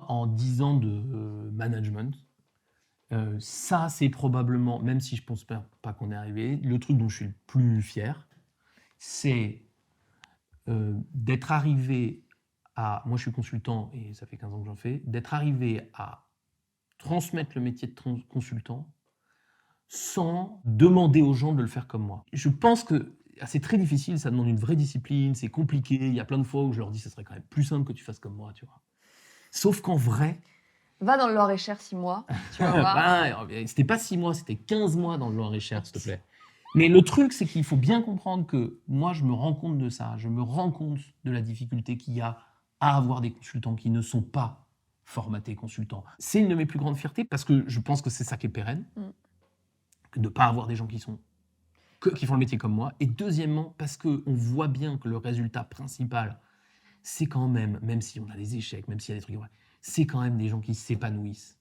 En 10 ans de management, ça, c'est probablement, même si je pense pas qu'on est arrivé, le truc dont je suis le plus fier, c'est d'être arrivé à... Moi, je suis consultant et ça fait 15 ans que j'en fais. D'être arrivé à transmettre le métier de consultant sans demander aux gens de le faire comme moi. Je pense que c'est très difficile, ça demande une vraie discipline, c'est compliqué. Il y a plein de fois où je leur dis, ça serait quand même plus simple que tu fasses comme moi, tu vois. Sauf qu'en vrai... Va dans le Loir-et-Cher 6 mois, tu vas voir. C'était pas 6 mois, c'était 15 mois dans le Loir-et-Cher, s'il te plaît. Mais le truc, c'est qu'il faut bien comprendre que moi, je me rends compte de ça. Je me rends compte de la difficulté qu'il y a à avoir des consultants qui ne sont pas formatés consultants. C'est une de mes plus grandes fiertés parce que je pense que c'est ça qui est pérenne, de ne pas avoir des gens qui font le métier comme moi. Et deuxièmement, parce qu'on voit bien que le résultat principal, c'est quand même si on a des échecs, même s'il y a des trucs, c'est quand même des gens qui s'épanouissent.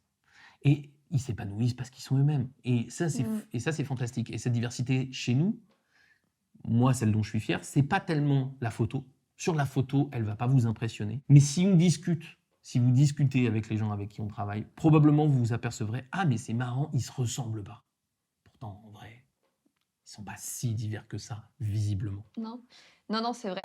Et ils s'épanouissent parce qu'ils sont eux-mêmes. Et ça, c'est fantastique. Et cette diversité chez nous, moi, celle dont je suis fier, c'est pas tellement la photo. Sur la photo, elle va pas vous impressionner. Mais si vous discutez avec les gens avec qui on travaille, probablement vous vous apercevrez, ah mais c'est marrant, ils se ressemblent pas. Pourtant, en vrai, ils sont pas si divers que ça, visiblement. Non, c'est vrai.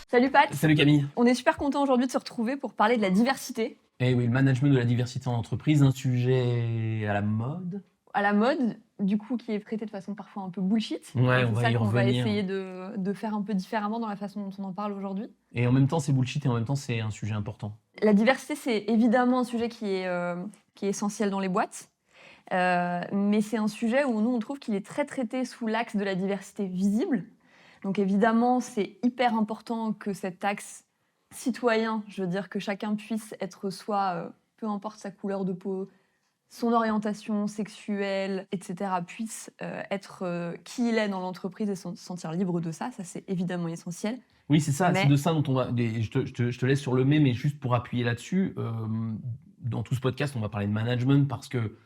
Salut Pat. Salut Camille. On est super content aujourd'hui de se retrouver pour parler de la diversité. Eh oui, le management de la diversité en entreprise, un sujet à la mode. À la mode, du coup, qui est traité de façon parfois un peu bullshit. Ouais, on va y revenir. On va essayer de faire un peu différemment dans la façon dont on en parle aujourd'hui. Et en même temps, c'est bullshit et en même temps, c'est un sujet important. La diversité, c'est évidemment un sujet qui est essentiel dans les boîtes. Mais c'est un sujet où nous, on trouve qu'il est très traité sous l'axe de la diversité visible. Donc évidemment, c'est hyper important que cet axe citoyen, je veux dire que chacun puisse être soi, peu importe sa couleur de peau, son orientation sexuelle, etc., puisse être qui il est dans l'entreprise et se sentir libre de ça. Ça, c'est évidemment essentiel. Oui, c'est ça. C'est de ça dont on va... Je te laisse sur le mais juste pour appuyer là-dessus, dans tout ce podcast, on va parler de management parce que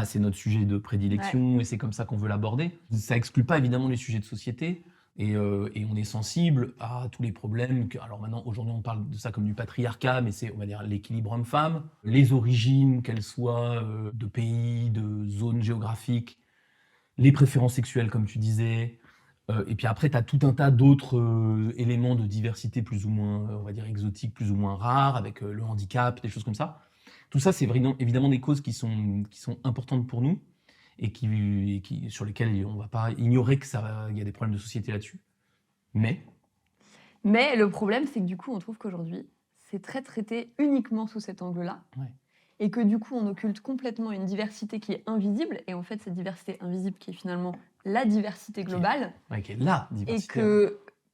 c'est notre sujet de prédilection et c'est comme ça qu'on veut l'aborder. Ça exclut pas évidemment les sujets de société. Et on est sensible à tous les problèmes. Alors maintenant, aujourd'hui, on parle de ça comme du patriarcat, mais c'est, on va dire, l'équilibre homme-femme, les origines, qu'elles soient de pays, de zones géographiques, les préférences sexuelles, comme tu disais. Et puis après, tu as tout un tas d'autres éléments de diversité plus ou moins, on va dire, exotiques, plus ou moins rares, avec le handicap, des choses comme ça. Tout ça, c'est évidemment des causes qui sont importantes pour nous. Et sur lesquels on ne va pas ignorer qu'il y a des problèmes de société là-dessus. Mais le problème, c'est que du coup, on trouve qu'aujourd'hui, c'est très traité uniquement sous cet angle-là. Ouais. Et que du coup, on occulte complètement une diversité qui est invisible. Et en fait, cette diversité invisible qui est finalement la diversité globale. Qui est la diversité. Et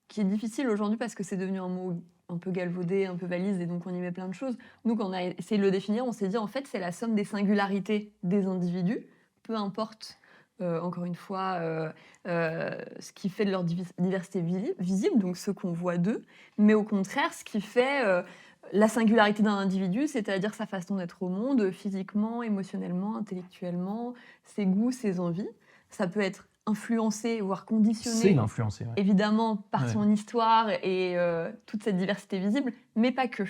qui est difficile aujourd'hui parce que c'est devenu un mot un peu galvaudé, un peu valise, et donc on y met plein de choses. Nous, quand on a essayé de le définir, on s'est dit, en fait, c'est la somme des singularités des individus. Peu importe, encore une fois, ce qui fait de leur diversité visible, donc ce qu'on voit d'eux, mais au contraire, ce qui fait la singularité d'un individu, c'est-à-dire sa façon d'être au monde, physiquement, émotionnellement, intellectuellement, ses goûts, ses envies. Ça peut être influencé, voire conditionné, évidemment, par son histoire et toute cette diversité visible, mais pas que.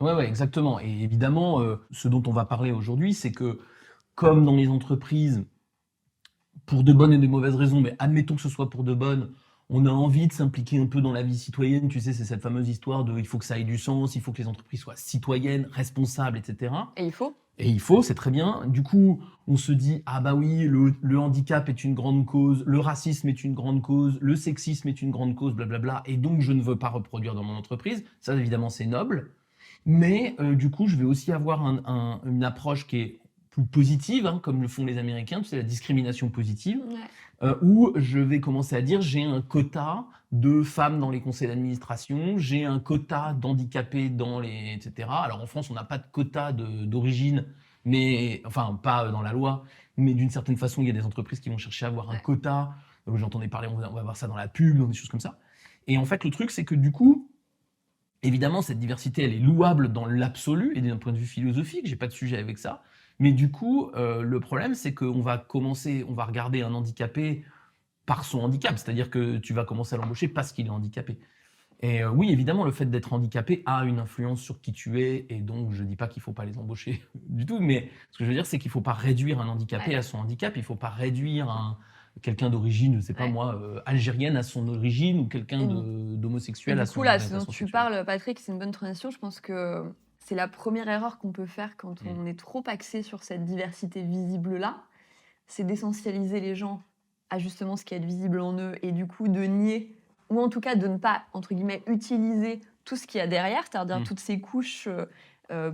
Ouais, exactement. Et évidemment, ce dont on va parler aujourd'hui, c'est que comme dans les entreprises, pour de bonnes et de mauvaises raisons, mais admettons que ce soit pour de bonnes, on a envie de s'impliquer un peu dans la vie citoyenne. Tu sais, c'est cette fameuse histoire de il faut que ça ait du sens, il faut que les entreprises soient citoyennes, responsables, etc. Et il faut, c'est très bien. Du coup, on se dit, ah bah oui, le handicap est une grande cause, le racisme est une grande cause, le sexisme est une grande cause, blablabla, et donc je ne veux pas reproduire dans mon entreprise. Ça, évidemment, c'est noble. Mais du coup, je vais aussi avoir une approche qui est plus positive, comme le font les Américains, c'est la discrimination positive, où je vais commencer à dire j'ai un quota de femmes dans les conseils d'administration, j'ai un quota d'handicapés dans les... etc. Alors en France, on n'a pas de quota d'origine, mais enfin pas dans la loi, mais d'une certaine façon, il y a des entreprises qui vont chercher à avoir un quota. J'entendais parler, on va voir ça dans la pub, dans des choses comme ça. Et en fait, le truc, c'est que du coup, évidemment, cette diversité, elle est louable dans l'absolu et d'un point de vue philosophique, j'ai pas de sujet avec ça. Mais du coup, le problème, c'est qu'on va regarder un handicapé par son handicap, c'est-à-dire que tu vas commencer à l'embaucher parce qu'il est handicapé. Et oui, évidemment, le fait d'être handicapé a une influence sur qui tu es, et donc je ne dis pas qu'il ne faut pas les embaucher du tout, mais ce que je veux dire, c'est qu'il ne faut pas réduire un handicapé Ouais. à son handicap, il ne faut pas réduire quelqu'un d'origine, je ne sais pas Ouais. moi, algérienne à son origine, ou quelqu'un Et d'homosexuel Et à du son coup, là, ce dont orientation tu sexuelle. parles, Patrick, c'est une bonne transition. Je pense que c'est la première erreur qu'on peut faire quand Mm. on est trop axé sur cette diversité visible-là, c'est d'essentialiser les gens à justement ce qui est visible en eux et du coup de nier, ou en tout cas de ne pas, entre guillemets, utiliser tout ce qu'il y a derrière, c'est-à-dire Mm. toutes ces couches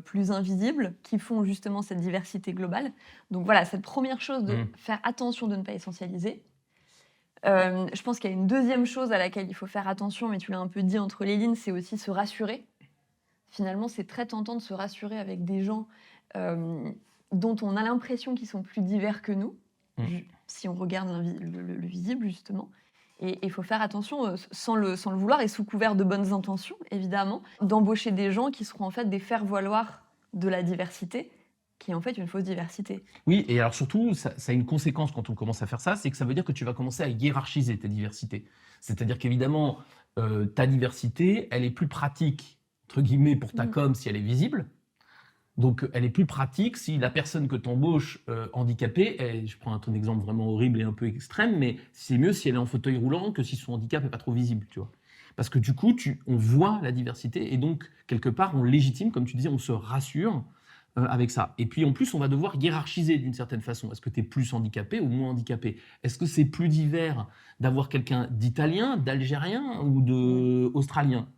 plus invisibles qui font justement cette diversité globale. Donc voilà, cette première chose de faire attention de ne pas essentialiser. Je pense qu'il y a une deuxième chose à laquelle il faut faire attention, mais tu l'as un peu dit entre les lignes, c'est aussi se rassurer. Finalement, c'est très tentant de se rassurer avec des gens dont on a l'impression qu'ils sont plus divers que nous, si on regarde le visible, justement. Et il faut faire attention, sans le vouloir et sous couvert de bonnes intentions, évidemment, d'embaucher des gens qui seront en fait des faire-valoir de la diversité, qui est en fait une fausse diversité. Oui, et alors surtout, ça a une conséquence quand on commence à faire ça, c'est que ça veut dire que tu vas commencer à hiérarchiser ta diversité. C'est-à-dire qu'évidemment, ta diversité, elle est plus pratique, entre guillemets, pour ta com si elle est visible. Donc, elle est plus pratique si la personne que tu embauches handicapée, je prends un exemple vraiment horrible et un peu extrême, mais c'est mieux si elle est en fauteuil roulant que si son handicap n'est pas trop visible, tu vois. Parce que du coup, on voit la diversité et donc, quelque part, on légitime, comme tu disais, on se rassure avec ça. Et puis, en plus, on va devoir hiérarchiser d'une certaine façon. Est-ce que tu es plus handicapé ou moins handicapé? Est-ce que c'est plus divers d'avoir quelqu'un d'italien, d'algérien ou d'australien?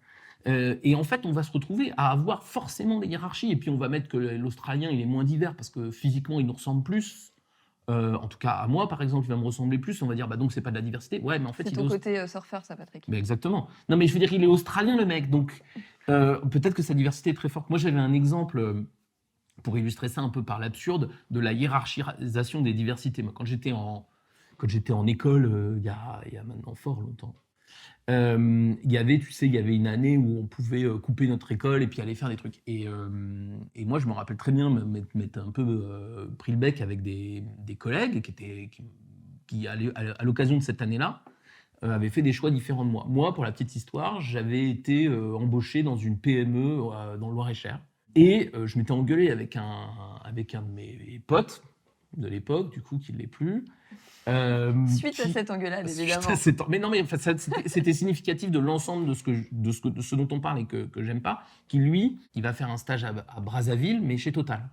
Et en fait, on va se retrouver à avoir forcément des hiérarchies. Et puis, on va mettre que l'Australien, il est moins divers parce que physiquement, il nous ressemble plus. En tout cas, à moi, par exemple, il va me ressembler plus. On va dire, bah donc, c'est pas de la diversité. Ouais, mais en fait, C'est il ton est côté surfeur, ça, Patrick. Mais exactement. Non, mais je veux dire, il est australien, le mec. Donc, peut-être que sa diversité est très forte. Moi, j'avais un exemple pour illustrer ça un peu par l'absurde de la hiérarchisation des diversités. Moi, quand j'étais en école, il y a maintenant fort longtemps, il y avait une année où on pouvait couper notre école et puis aller faire des trucs. Et moi, je me rappelle très bien m'être un peu pris le bec avec des collègues qui à l'occasion de cette année-là, avaient fait des choix différents de moi. Moi, pour la petite histoire, j'avais été embauché dans une PME dans le Loir-et-Cher. Et je m'étais engueulé avec un de mes potes de l'époque, du coup, qui ne l'est plus. Suite à cette engueulade, évidemment. Mais non, mais enfin, c'était significatif de l'ensemble de ce dont on parle et que j'aime pas, qui lui, il va faire un stage à Brazzaville, mais chez Total.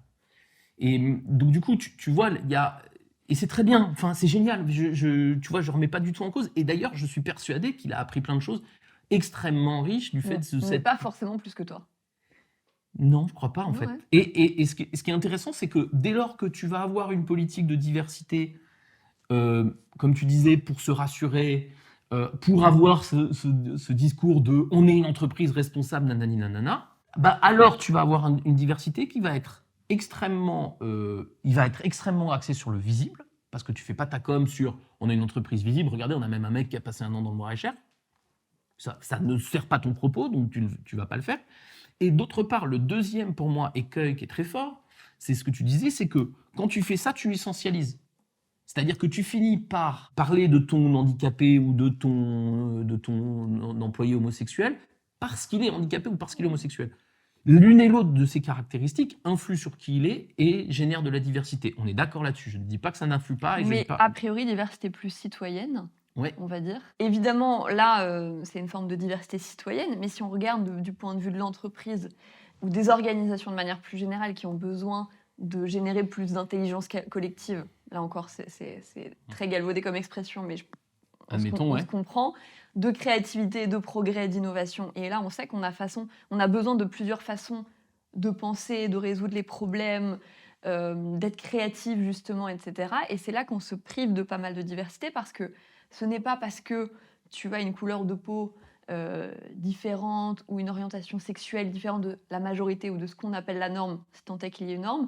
Et donc du coup, tu vois, il y a... Et c'est très bien, enfin, c'est génial, tu vois, je remets pas du tout en cause. Et d'ailleurs, je suis persuadé qu'il a appris plein de choses extrêmement riches du fait de Mais pas forcément plus que toi. Non, je crois pas en fait. Ouais. Et ce qui est intéressant, c'est que dès lors que tu vas avoir une politique de diversité, comme tu disais, pour se rassurer, pour avoir ce discours de on est une entreprise responsable, nanani nanana, bah alors tu vas avoir une diversité qui va être extrêmement axée sur le visible, parce que tu fais pas ta com sur on est une entreprise visible. Regardez, on a même un mec qui a passé un an dans le Loir-et-Cher. Ça ne sert pas ton propos, donc tu vas pas le faire. Et d'autre part, le deuxième, pour moi, écueil qui est très fort, c'est ce que tu disais, c'est que quand tu fais ça, tu essentialises. C'est-à-dire que tu finis par parler de ton handicapé ou de ton employé homosexuel parce qu'il est handicapé ou parce qu'il est homosexuel. L'une et l'autre de ces caractéristiques influent sur qui il est et génèrent de la diversité. On est d'accord là-dessus. Je ne dis pas que ça n'influe pas. Mais a priori, diversité plus citoyenne. Ouais. On va dire. Évidemment, là, c'est une forme de diversité citoyenne, mais si on regarde du point de vue de l'entreprise ou des organisations de manière plus générale qui ont besoin de générer plus d'intelligence collective, là encore, c'est très galvaudé comme expression, mais on se comprend, de créativité, de progrès, d'innovation. Et là, on sait qu'on a besoin de plusieurs façons de penser, de résoudre les problèmes, d'être créatif, justement, etc. Et c'est là qu'on se prive de pas mal de diversité parce que ce n'est pas parce que tu as une couleur de peau différente ou une orientation sexuelle différente de la majorité ou de ce qu'on appelle la norme, si tant est qu'il y ait une norme,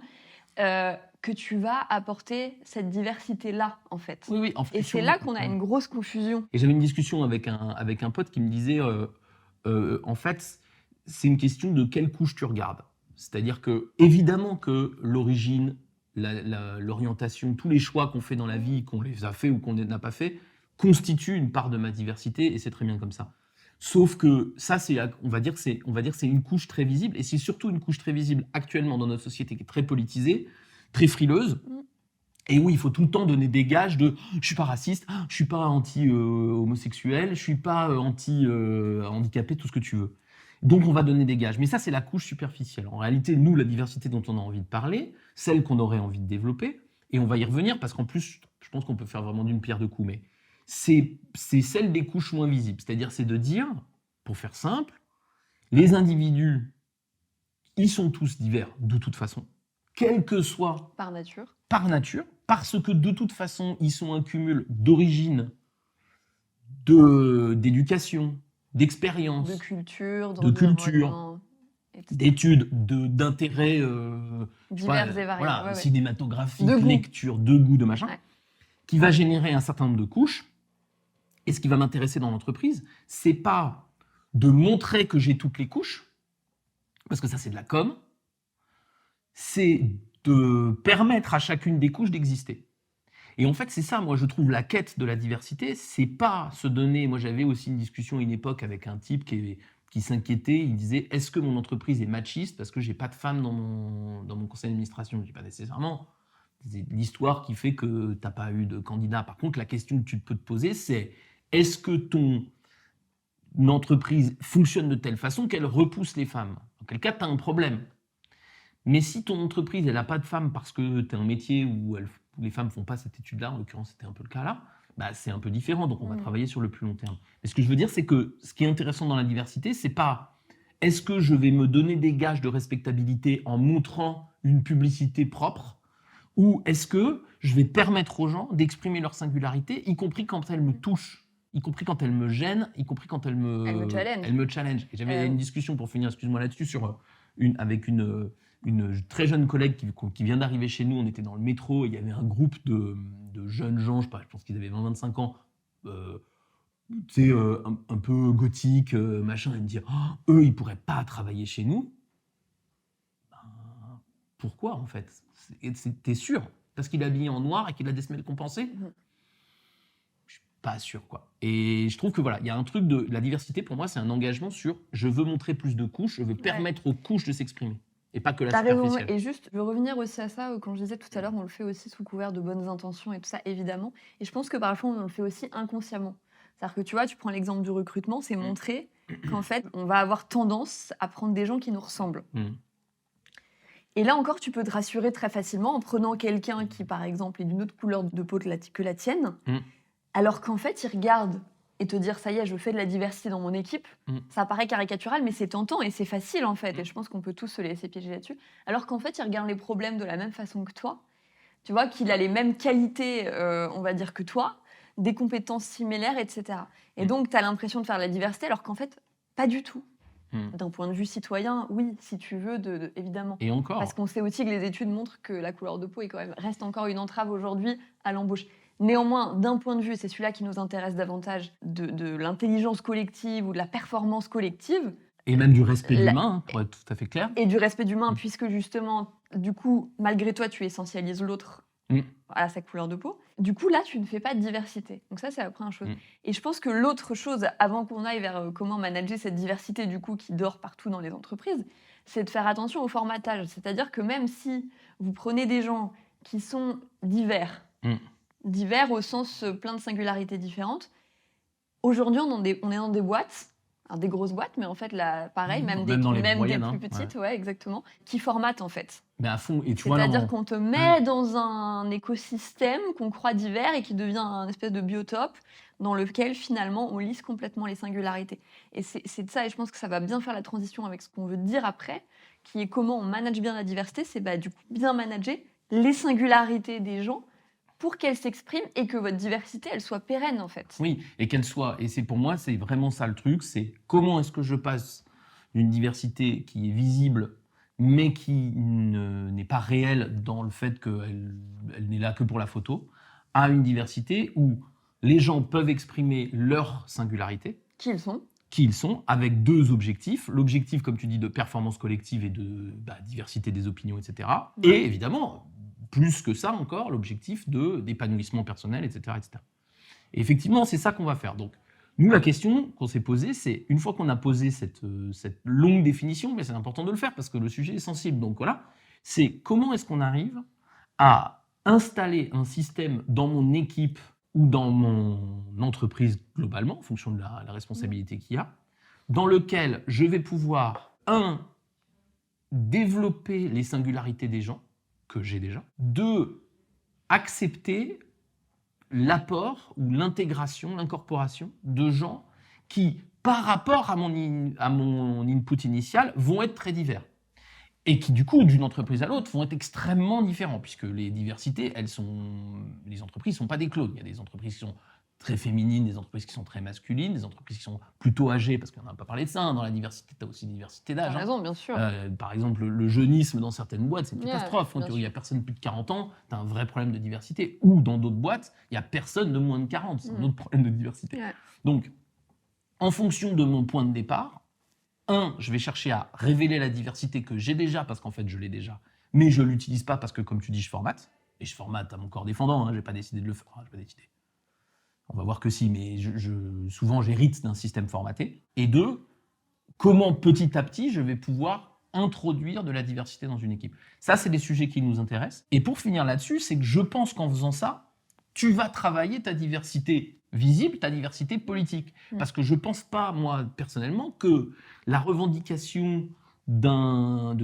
que tu vas apporter cette diversité-là, en fait. Oui, et c'est là qu'on a une grosse confusion. Et j'avais une discussion avec un pote qui me disait, en fait, c'est une question de quelle couche tu regardes. C'est-à-dire que, évidemment que l'origine, l'orientation, tous les choix qu'on fait dans la vie, qu'on les a fait ou qu'on n'a pas fait, constituent une part de ma diversité, et c'est très bien comme ça. Sauf que ça, on va dire que c'est une couche très visible, et c'est surtout une couche très visible actuellement dans notre société qui est très politisée, très frileuse, et où il faut tout le temps donner des gages de « je suis pas raciste, je suis pas anti-homosexuel, je suis pas anti-handicapé, tout ce que tu veux ». Donc on va donner des gages. Mais ça, c'est la couche superficielle. En réalité, nous, la diversité dont on a envie de parler, celle qu'on aurait envie de développer, et on va y revenir parce qu'en plus, je pense qu'on peut faire vraiment d'une pierre deux coups, mais c'est celle des couches moins visibles. C'est-à-dire, c'est de dire, pour faire simple, les individus, ils sont tous divers de toute façon, quel que soit Par nature. par nature, parce que de toute façon, ils sont un cumul d'origine, d'éducation, d'expérience, De culture, de culture, d'environnement, etc. d'études, d'intérêts Divers et variés. voilà, Ouais, ouais. cinématographiques, De goût. lecture, de goût, de machin, Ouais. qui va générer un certain nombre de couches. Et ce qui va m'intéresser dans l'entreprise, c'est pas de montrer que j'ai toutes les couches, parce que ça c'est de la com, c'est de permettre à chacune des couches d'exister. Et en fait, c'est ça, moi, je trouve la quête de la diversité, c'est pas se donner... Moi, j'avais aussi une discussion à une époque avec un type qui s'inquiétait, il disait « Est-ce que mon entreprise est machiste parce que j'ai pas de femmes dans mon conseil d'administration ?» Je dis pas nécessairement. C'est l'histoire qui fait que t'as pas eu de candidat. Par contre, la question que tu peux te poser, c'est est-ce que ton entreprise fonctionne de telle façon qu'elle repousse les femmes? Dans quel cas, tu as un problème. Mais si ton entreprise, elle n'a pas de femmes parce que tu as un métier où les femmes ne font pas cette étude-là, en l'occurrence, c'était un peu le cas là, bah, c'est un peu différent. Donc, on va travailler sur le plus long terme. Mais ce que je veux dire, c'est que ce qui est intéressant dans la diversité, c'est pas est-ce que je vais me donner des gages de respectabilité en montrant une publicité propre, ou est-ce que je vais permettre aux gens d'exprimer leur singularité, y compris quand elle me touche, y compris quand elle me gêne, y compris quand elle me challenge. Et j'avais une discussion, pour finir, excuse-moi là-dessus, avec une très jeune collègue qui vient d'arriver chez nous. On était dans le métro et il y avait un groupe de jeunes gens, je pense qu'ils avaient 20-25 ans, un peu gothique, machin, et me dire eux, ils pourraient pas travailler chez nous. Ben, pourquoi, en fait? T'es sûr? Parce qu'il est habillé en noir et qu'il a des semelles compensées? Je suis pas sûr, quoi. Et je trouve que voilà, il y a un truc de la diversité, pour moi, c'est un engagement sur je veux montrer plus de couches, je veux permettre aux couches de s'exprimer. Et pas que la superficielle. Et juste, je veux revenir aussi à ça, quand je disais tout à l'heure, on le fait aussi sous couvert de bonnes intentions et tout ça, évidemment. Et je pense que parfois, on le fait aussi inconsciemment. C'est-à-dire que tu vois, tu prends l'exemple du recrutement, c'est montrer qu'en fait, on va avoir tendance à prendre des gens qui nous ressemblent. Et là encore, tu peux te rassurer très facilement en prenant quelqu'un qui, par exemple, est d'une autre couleur de peau que la tienne, alors qu'en fait, il regarde et te dire « ça y est, je fais de la diversité dans mon équipe », ça paraît caricatural, mais c'est tentant et c'est facile en fait. Et je pense qu'on peut tous se laisser piéger là-dessus. Alors qu'en fait, il regarde les problèmes de la même façon que toi. Tu vois, qu'il a les mêmes qualités, on va dire, que toi, des compétences similaires, etc. Et donc, tu as l'impression de faire de la diversité, alors qu'en fait, pas du tout. D'un point de vue citoyen, oui, si tu veux, évidemment. Et encore. Parce qu'on sait aussi que les études montrent que la couleur de peau reste encore une entrave aujourd'hui à l'embauche. Néanmoins, d'un point de vue, c'est celui-là qui nous intéresse davantage, de l'intelligence collective ou de la performance collective. Et même du respect de l'humain, pour être tout à fait clair. Et du respect d'humain, puisque justement, du coup, malgré toi, tu essentialises l'autre à sa couleur de peau. Du coup, là, tu ne fais pas de diversité. Donc ça, c'est la première chose. Et je pense que l'autre chose, avant qu'on aille vers comment manager cette diversité, du coup, qui dort partout dans les entreprises, c'est de faire attention au formatage. C'est-à-dire que même si vous prenez des gens qui sont divers, divers au sens plein de singularités différentes, aujourd'hui, on est dans des boîtes, alors des grosses boîtes, mais en fait, là, pareil, même des plus petites, ouais, exactement, qui formatent en fait. Mais à fond. C'est-à-dire qu'on te met dans un écosystème qu'on croit divers et qui devient un espèce de biotope dans lequel finalement on lisse complètement les singularités. Et c'est de ça, et je pense que ça va bien faire la transition avec ce qu'on veut dire après, qui est comment on manage bien la diversité, c'est du coup bien manager les singularités des gens pour qu'elles s'expriment et que votre diversité, elle soit pérenne, en fait. Oui, et qu'elle soit... Et pour moi, c'est vraiment ça le truc, c'est comment est-ce que je passe d'une diversité qui est visible, mais qui n'est pas réelle dans le fait qu'elle n'est là que pour la photo, à une diversité où les gens peuvent exprimer leur singularité. Qui ils sont. Avec deux objectifs. L'objectif, comme tu dis, de performance collective et de diversité des opinions, etc. Et évidemment... plus que ça encore, l'objectif d'épanouissement personnel, etc., etc. Et effectivement, c'est ça qu'on va faire. Donc, Nous, la question qu'on s'est posée, c'est, une fois qu'on a posé cette longue définition, mais c'est important de le faire parce que le sujet est sensible, donc voilà, c'est comment est-ce qu'on arrive à installer un système dans mon équipe ou dans mon entreprise globalement, en fonction de la responsabilité qu'il y a, dans lequel je vais pouvoir, développer les singularités des gens, que j'ai déjà, 2, accepter l'apport ou l'intégration, l'incorporation de gens qui, par rapport à mon input initial, vont être très divers. Et qui, du coup, d'une entreprise à l'autre, vont être extrêmement différents, puisque les diversités, les entreprises ne sont pas des clones. Il y a des entreprises qui sont très féminines, des entreprises qui sont très masculines, des entreprises qui sont plutôt âgées, parce qu'on n'a pas parlé de ça, hein, dans la diversité, tu as aussi une diversité d'âge. T'as raison, bien sûr. Par exemple, le jeunisme dans certaines boîtes, c'est une catastrophe. bien Quand il n'y a personne de plus de 40 ans, tu as un vrai problème de diversité. Ou dans d'autres boîtes, il n'y a personne de moins de 40, c'est un autre problème de diversité. Ouais. Donc, en fonction de mon point de départ, je vais chercher à révéler la diversité que j'ai déjà, parce qu'en fait, je l'ai déjà, mais je ne l'utilise pas parce que, comme tu dis, je formate. Et je formate à mon corps défendant, je n'ai pas décidé de le faire. J'ai pas décidé. On va voir que si, mais souvent, j'hérite d'un système formaté. Et 2, comment petit à petit, je vais pouvoir introduire de la diversité dans une équipe. Ça, c'est des sujets qui nous intéressent. Et pour finir là-dessus, c'est que je pense qu'en faisant ça, tu vas travailler ta diversité visible, ta diversité politique. Parce que je ne pense pas, moi, personnellement, que la revendication d'un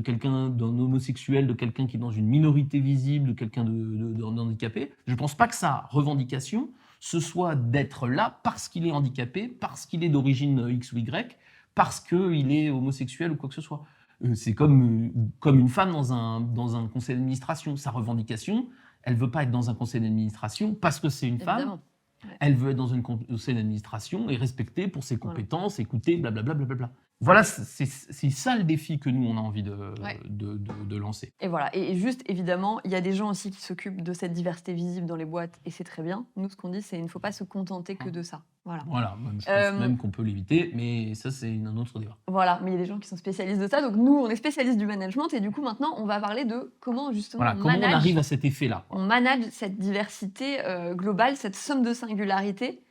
homosexuel, de quelqu'un qui est dans une minorité visible, de quelqu'un d'handicapé, je ne pense pas que sa revendication, ce soit d'être là parce qu'il est handicapé, parce qu'il est d'origine X ou Y, parce qu'il est homosexuel ou quoi que ce soit. C'est comme une femme dans un conseil d'administration. Sa revendication, elle ne veut pas être dans un conseil d'administration parce que c'est une femme. Ouais. Elle veut être dans un conseil d'administration et respectée pour ses compétences, écoutée, blablabla. Blablabla. Voilà, c'est ça le défi que nous, on a envie de lancer. Et voilà, et juste, évidemment, il y a des gens aussi qui s'occupent de cette diversité visible dans les boîtes, et c'est très bien. Nous, ce qu'on dit, c'est qu'il ne faut pas se contenter que de ça. Voilà, je pense même qu'on peut l'éviter, mais ça, c'est un autre débat. Voilà, mais il y a des gens qui sont spécialistes de ça, donc nous, on est spécialistes du management, et du coup, maintenant, on va parler de comment, justement, comment on arrive à cet effet-là. On manage cette diversité globale, cette somme de singularités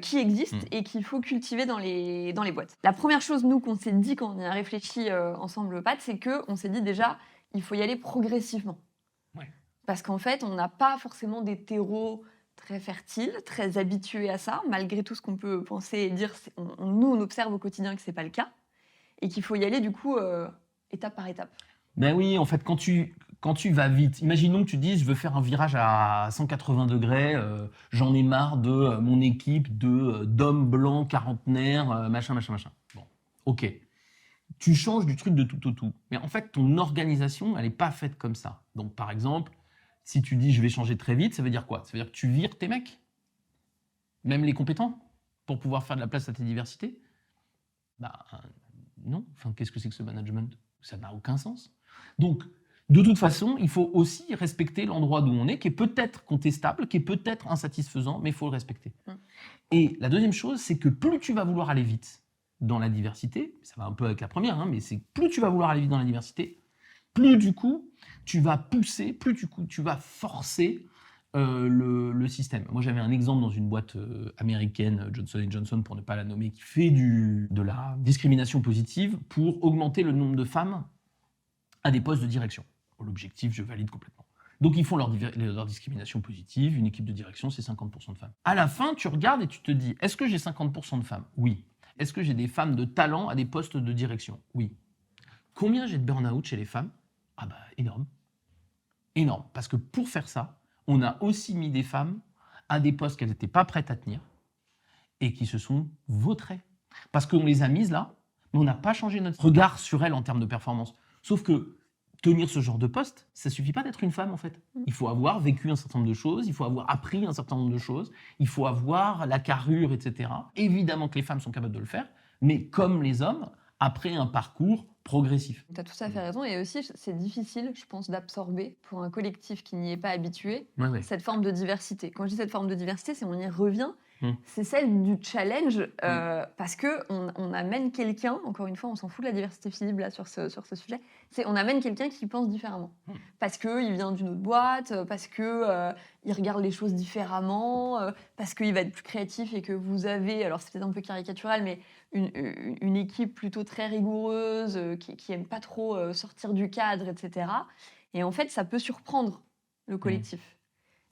qui existe et qu'il faut cultiver dans les boîtes. La première chose, nous, qu'on s'est dit quand on y a réfléchi ensemble, Pat, c'est qu'on s'est dit déjà, il faut y aller progressivement. Ouais. Parce qu'en fait, on n'a pas forcément des terreaux très fertiles, très habitués à ça, malgré tout ce qu'on peut penser et dire. Nous, on observe au quotidien que ce n'est pas le cas et qu'il faut y aller, du coup, étape par étape. Ben oui, en fait, quand tu vas vite, imaginons que tu dises, je veux faire un virage à 180 degrés, j'en ai marre de mon équipe d'hommes blancs, quarantenaires, machin. Bon, ok. Tu changes du truc de tout au tout. Mais en fait, ton organisation, elle n'est pas faite comme ça. Donc, par exemple, si tu dis, je vais changer très vite, ça veut dire quoi? Ça veut dire que tu vires tes mecs, même les compétents, pour pouvoir faire de la place à tes diversités? Bah, non. Enfin, qu'est-ce que c'est que ce management? Ça n'a aucun sens. Donc, de toute façon, il faut aussi respecter l'endroit d'où on est, qui est peut-être contestable, qui est peut-être insatisfaisant, mais il faut le respecter. Et la deuxième chose, c'est que plus tu vas vouloir aller vite dans la diversité, ça va un peu avec la première, mais c'est plus tu vas vouloir aller vite dans la diversité, plus du coup, tu vas pousser, plus du coup, tu vas forcer le système. Moi, j'avais un exemple dans une boîte américaine, Johnson & Johnson, pour ne pas la nommer, qui fait de la discrimination positive pour augmenter le nombre de femmes à des postes de direction. L'objectif, je valide complètement. Donc, ils font leur discrimination positive. Une équipe de direction, c'est 50% de femmes. À la fin, tu regardes et tu te dis, est-ce que j'ai 50% de femmes? Oui. Est-ce que j'ai des femmes de talent à des postes de direction? Oui. Combien j'ai de burn-out chez les femmes? Ah bah, énorme. Énorme. Parce que pour faire ça, on a aussi mis des femmes à des postes qu'elles n'étaient pas prêtes à tenir et qui se sont vautrées. Parce qu'on les a mises là, mais on n'a pas changé notre regard sur elles en termes de performance. Sauf que tenir ce genre de poste, ça ne suffit pas d'être une femme en fait. Il faut avoir vécu un certain nombre de choses, il faut avoir appris un certain nombre de choses, il faut avoir la carrure, etc. Évidemment que les femmes sont capables de le faire, mais comme les hommes, après un parcours progressif. Tu as tout à fait raison, et aussi c'est difficile, je pense, d'absorber pour un collectif qui n'y est pas habitué cette forme de diversité. Quand je dis cette forme de diversité, c'est on y revient, c'est celle du challenge, parce qu'on amène quelqu'un, encore une fois, on s'en fout de la diversité visible là, sur ce sujet, on amène quelqu'un qui pense différemment. Parce qu'il vient d'une autre boîte, parce qu'il regarde les choses différemment, parce qu'il va être plus créatif et que vous avez, alors c'est peut-être un peu caricatural, mais une équipe plutôt très rigoureuse, qui aime pas trop sortir du cadre, etc. Et en fait, ça peut surprendre le collectif.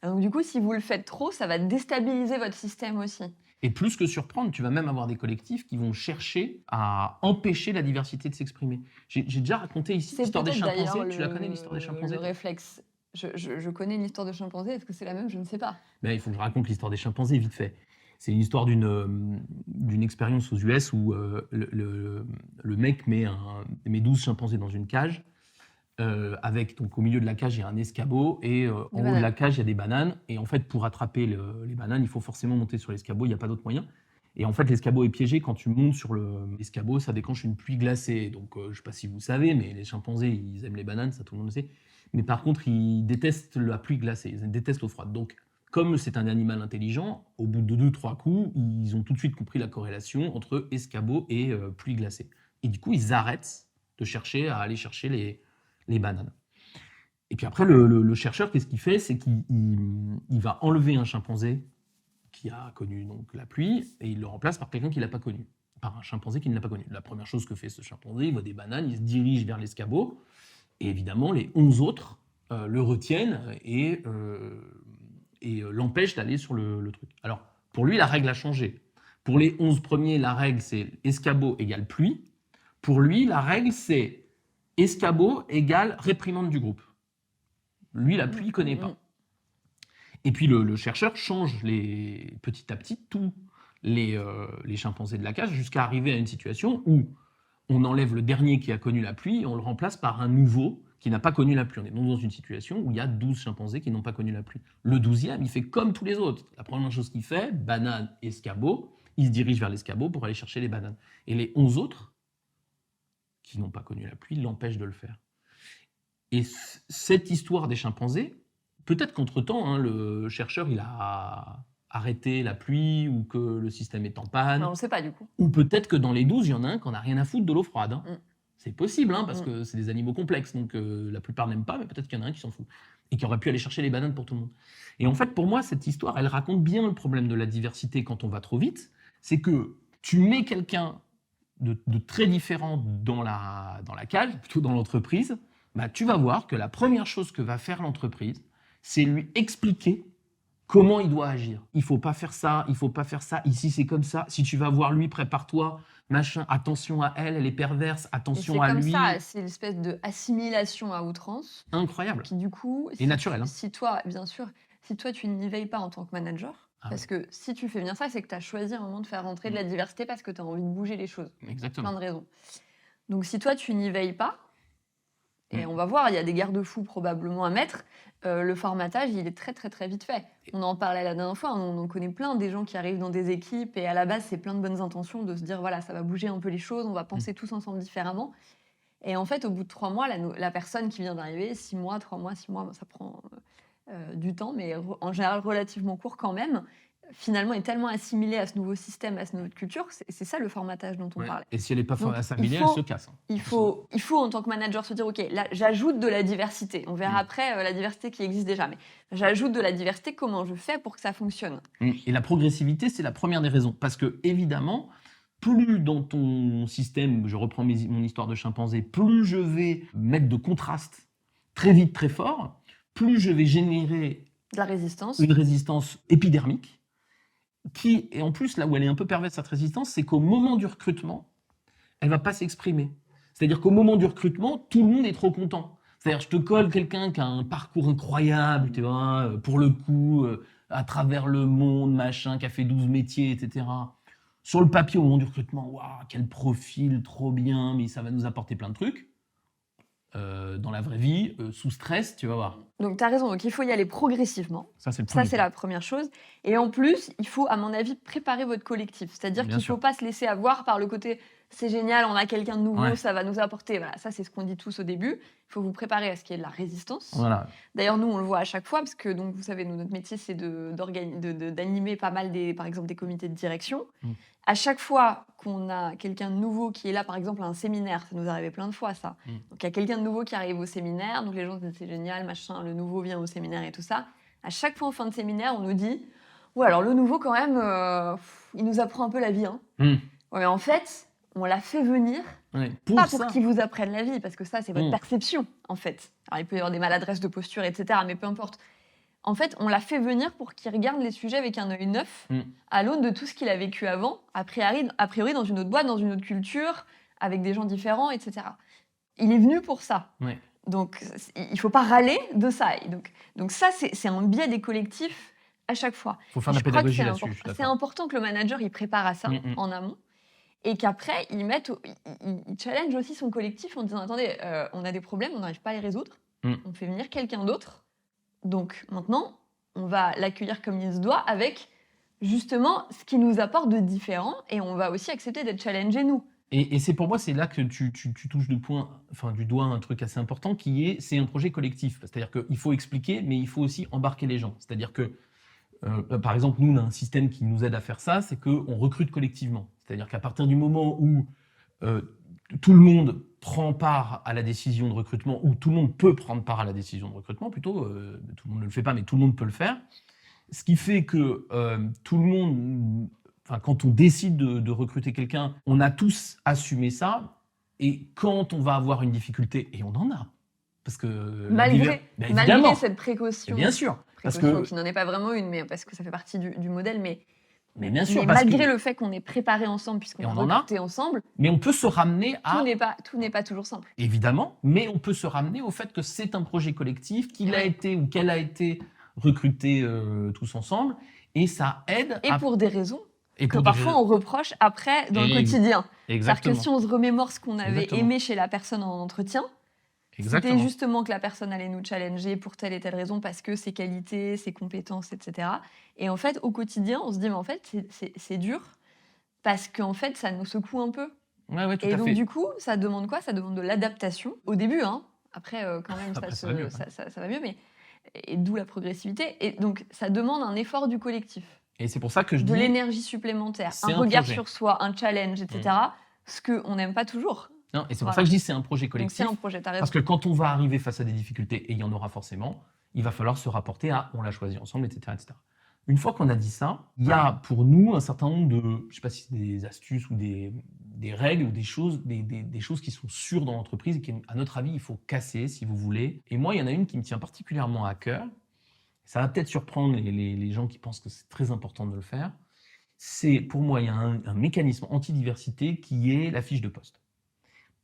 Donc du coup, si vous le faites trop, ça va déstabiliser votre système aussi. Et plus que surprendre, tu vas même avoir des collectifs qui vont chercher à empêcher la diversité de s'exprimer. J'ai déjà raconté ici l'histoire des chimpanzés. Tu la connais, l'histoire des chimpanzés? Le réflexe. Je connais une histoire de chimpanzés. Est-ce que c'est la même? Je ne sais pas. Ben, il faut que je raconte l'histoire des chimpanzés vite fait. C'est une histoire d'une expérience aux US où le mec met 12 chimpanzés dans une cage. Donc au milieu de la cage, il y a un escabeau et en haut de la cage, il y a des bananes. Et en fait, pour attraper les bananes, il faut forcément monter sur l'escabeau, il n'y a pas d'autre moyen. Et en fait, l'escabeau est piégé. Quand tu montes sur l'escabeau, ça déclenche une pluie glacée. Donc, je ne sais pas si vous savez, mais les chimpanzés, ils aiment les bananes, ça tout le monde le sait. Mais par contre, ils détestent la pluie glacée, ils détestent l'eau froide. Donc, comme c'est un animal intelligent, au bout de 2-3 coups, ils ont tout de suite compris la corrélation entre escabeau et pluie glacée. Et du coup, ils arrêtent de chercher à aller chercher les bananes. Et puis après, le chercheur, qu'est-ce qu'il fait? C'est qu'il va enlever un chimpanzé qui a connu donc la pluie et il le remplace par quelqu'un qui ne l'a pas connu, par un chimpanzé qui ne l'a pas connu. La première chose que fait ce chimpanzé, il voit des bananes, il se dirige vers l'escabeau et évidemment, les 11 autres le retiennent et l'empêchent d'aller sur le truc. Alors, pour lui, la règle a changé. Pour les 11 premiers, la règle, c'est escabeau égale pluie. Pour lui, la règle, c'est escabeau égale réprimande du groupe. Lui, la pluie, il ne connaît pas. Et puis le chercheur change petit à petit tous les chimpanzés de la cage jusqu'à arriver à une situation où on enlève le dernier qui a connu la pluie et on le remplace par un nouveau qui n'a pas connu la pluie. On est donc dans une situation où il y a 12 chimpanzés qui n'ont pas connu la pluie. Le 12e, il fait comme tous les autres. La première chose qu'il fait, banane, escabeau, il se dirige vers l'escabeau pour aller chercher les bananes. Et les 11 autres, qui n'ont pas connu la pluie, l'empêchent de le faire. Et cette histoire des chimpanzés, peut-être qu'entre-temps, le chercheur il a arrêté la pluie ou que le système est en panne. Non, on ne sait pas du coup. Ou peut-être que dans les 12, il y en a un qui n'en a rien à foutre de l'eau froide. C'est possible, parce que c'est des animaux complexes, donc la plupart n'aiment pas, mais peut-être qu'il y en a un qui s'en fout. Et qui aurait pu aller chercher les bananes pour tout le monde. Et en fait, pour moi, cette histoire, elle raconte bien le problème de la diversité quand on va trop vite. C'est que tu mets quelqu'un de très différent dans la cage, plutôt dans l'entreprise, tu vas voir que la première chose que va faire l'entreprise, c'est lui expliquer comment il doit agir. Il ne faut pas faire ça, il ne faut pas faire ça, ici c'est comme ça, si tu vas voir lui, prépare-toi, machin, attention à elle est perverse, attention à lui. C'est comme ça, c'est l'espèce d'assimilation à outrance. Incroyable. Qui du coup, et naturel. Si toi, bien sûr, si toi tu n'y veilles pas en tant que manager, parce que si tu fais bien ça, c'est que tu as choisi un moment de faire rentrer de la diversité parce que tu as envie de bouger les choses. Exactement. Plein de raisons. Donc si toi tu n'y veilles pas, et on va voir, il y a des garde-fous probablement à mettre, le formatage, il est très très très vite fait. On en parlait la dernière fois, on en connaît plein, des gens qui arrivent dans des équipes et à la base, c'est plein de bonnes intentions de se dire, voilà, ça va bouger un peu les choses, on va penser tous ensemble différemment. Et en fait, au bout de 3 mois, la personne qui vient d'arriver, 6 mois, 3 mois, 6 mois, ça prend du temps, mais en général relativement court quand même, finalement est tellement assimilée à ce nouveau système, à cette nouvelle culture, c'est ça le formatage dont on parlait. Et si elle n'est pas assimilée, elle se casse. Il faut en tant que manager se dire, ok, là j'ajoute de la diversité. On verra après la diversité qui existe déjà, mais j'ajoute de la diversité, comment je fais pour que ça fonctionne? Et la progressivité, c'est la première des raisons. Parce que, évidemment, plus dans ton système, je reprends mon histoire de chimpanzé, plus je vais mettre de contraste très vite, très fort, plus je vais générer de la résistance. Une résistance épidermique. Et en plus, là où elle est un peu perverse, cette résistance, c'est qu'au moment du recrutement, elle ne va pas s'exprimer. C'est-à-dire qu'au moment du recrutement, tout le monde est trop content. C'est-à-dire, je te colle quelqu'un qui a un parcours incroyable, tu vois, pour le coup, à travers le monde, machin, qui a fait 12 métiers, etc. Sur le papier, au moment du recrutement, waouh, quel profil, trop bien, mais ça va nous apporter plein de trucs. Dans la vraie vie, sous stress, tu vas voir. Donc tu as raison, donc il faut y aller progressivement. Ça, c'est la première chose. Et en plus, il faut, à mon avis, préparer votre collectif. C'est-à-dire qu'il ne faut pas se laisser avoir par le côté c'est génial, on a quelqu'un de nouveau, Ouais. ça va nous apporter. Voilà, ça, c'est ce qu'on dit tous au début. Il faut vous préparer à ce qu'il y ait de la résistance. Voilà. D'ailleurs, nous, on le voit à chaque fois, parce que, donc, vous savez, notre métier, c'est d'animer pas mal, par exemple, des comités de direction. À chaque fois qu'on a quelqu'un de nouveau qui est là, par exemple, à un séminaire, ça nous est arrivé plein de fois, ça. Donc, il y a quelqu'un de nouveau qui arrive au séminaire, donc les gens se disent, c'est génial, machin, le nouveau vient au séminaire et tout ça. À chaque fois, en fin de séminaire, on nous dit, ouais, alors le nouveau, quand même, il nous apprend un peu la vie, hein. Ouais, mais en fait, on l'a fait venir, Ouais. pas pour qu'il vous apprenne la vie, parce que ça, c'est votre perception, en fait. Alors, il peut y avoir des maladresses de posture, etc., mais peu importe. En fait, on l'a fait venir pour qu'il regarde les sujets avec un œil neuf, à l'aune de tout ce qu'il a vécu avant, a priori dans une autre boîte, dans une autre culture, avec des gens différents, etc. Il est venu pour ça. Ouais. Donc, il ne faut pas râler de ça. Et donc ça, c'est un biais des collectifs à chaque fois. Il faut faire de la pédagogie là-dessus. C'est important que le manager il prépare à ça en amont. Et qu'après, il challenge aussi son collectif en disant, attendez, on a des problèmes, on n'arrive pas à les résoudre. On fait venir quelqu'un d'autre. Donc maintenant, on va l'accueillir comme il se doit avec justement ce qui nous apporte de différent et on va aussi accepter d'être challengés nous. Et c'est pour moi, c'est là que tu touches du doigt un truc assez important c'est un projet collectif. C'est-à-dire qu'il faut expliquer, mais il faut aussi embarquer les gens. C'est-à-dire que, par exemple, nous, on a un système qui nous aide à faire ça, c'est qu'on recrute collectivement. C'est-à-dire qu'à partir du moment où tout le monde prend part à la décision de recrutement, ou tout le monde peut prendre part à la décision de recrutement, plutôt, tout le monde ne le fait pas, mais tout le monde peut le faire, ce qui fait que tout le monde, quand on décide de recruter quelqu'un, on a tous assumé ça, et quand on va avoir une difficulté, et on en a, parce que malgré cette précaution, bien sûr, parce que qui n'en est pas vraiment une, mais parce que ça fait partie du modèle, mais bien sûr, malgré le fait qu'on est préparé ensemble, puisqu'on a recruté ensemble, mais on peut se ramener à... Tout n'est pas toujours simple. Évidemment, mais on peut se ramener au fait que c'est un projet collectif, qu'il a été ou qu'elle a été recruté tous ensemble, et ça aide pour des raisons que parfois on reproche après dans le quotidien. C'est-à-dire que si on se remémore ce qu'on avait aimé chez la personne en entretien, c'était justement que la personne allait nous challenger pour telle et telle raison, parce que ses qualités, ses compétences, etc. Et en fait, au quotidien, on se dit, mais en fait, c'est dur, parce qu'en fait, ça nous secoue un peu. Ouais, tout et à donc, fait. Du coup, ça demande quoi? Ça demande de l'adaptation, au début, hein. Après, quand même, ça va mieux, mais... Et d'où la progressivité. Et donc, ça demande un effort du collectif. Et c'est pour ça que je dis... De l'énergie supplémentaire, un regard sur soi, un challenge, etc. Ce qu'on n'aime pas toujours. Non, et c'est pour ça que je dis c'est un projet collectif. Donc c'est un projet, t'as raison. Parce que quand on va arriver face à des difficultés, et il y en aura forcément, il va falloir se rapporter à on l'a choisi ensemble, etc., etc. Une fois qu'on a dit ça, il y a pour nous un certain nombre de, je ne sais pas si c'est des astuces ou des règles ou des choses qui sont sûres dans l'entreprise et qu'à notre avis, il faut casser si vous voulez. Et moi, il y en a une qui me tient particulièrement à cœur. Ça va peut-être surprendre les gens qui pensent que c'est très important de le faire. Pour moi, il y a un mécanisme anti-diversité qui est la fiche de poste.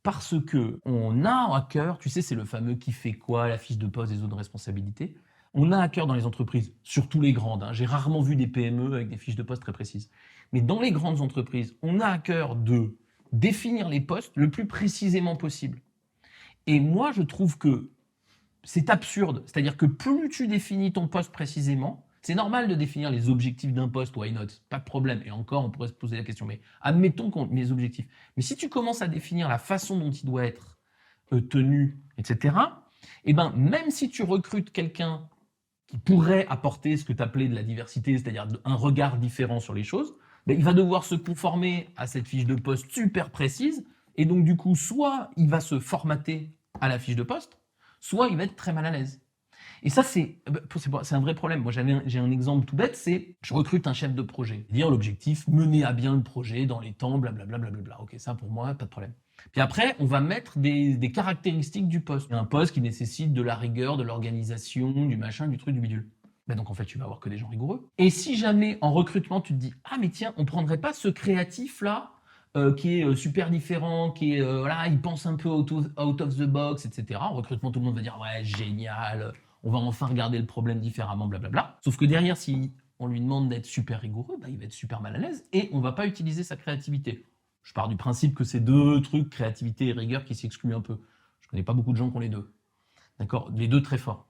Parce qu'on a à cœur, tu sais, c'est le fameux qui fait quoi, la fiche de poste, des zones de responsabilité. On a à cœur dans les entreprises, surtout les grandes, j'ai rarement vu des PME avec des fiches de poste très précises, mais dans les grandes entreprises, on a à cœur de définir les postes le plus précisément possible. Et moi, je trouve que c'est absurde. C'est-à-dire que plus tu définis ton poste précisément, c'est normal de définir les objectifs d'un poste, why not? Pas de problème. Et encore, on pourrait se poser la question, mais admettons mes objectifs. Mais si tu commences à définir la façon dont il doit être tenu, etc., eh ben, même si tu recrutes quelqu'un qui pourrait apporter ce que tu appelais de la diversité, c'est-à-dire un regard différent sur les choses, ben, il va devoir se conformer à cette fiche de poste super précise. Et donc, du coup, soit il va se formater à la fiche de poste, soit il va être très mal à l'aise. Et ça, c'est un vrai problème. Moi, j'ai un exemple tout bête, c'est je recrute un chef de projet. Dire l'objectif, mener à bien le projet dans les temps, blablabla. Ok, ça pour moi, pas de problème. Puis après, on va mettre des caractéristiques du poste. Il y a un poste qui nécessite de la rigueur, de l'organisation, du machin, du truc, du bidule. Ben donc en fait, tu vas avoir que des gens rigoureux. Et si jamais en recrutement, tu te dis, ah mais tiens, on prendrait pas ce créatif-là qui est super différent, qui est, voilà, il pense un peu out of the box, etc. En recrutement, tout le monde va dire, ouais, génial, on va enfin regarder le problème différemment, blablabla. Sauf que derrière, si on lui demande d'être super rigoureux, bah, il va être super mal à l'aise et on ne va pas utiliser sa créativité. Je pars du principe que c'est deux trucs, créativité et rigueur, qui s'excluent un peu. Je ne connais pas beaucoup de gens qui ont les deux. D'accord? Les deux très forts.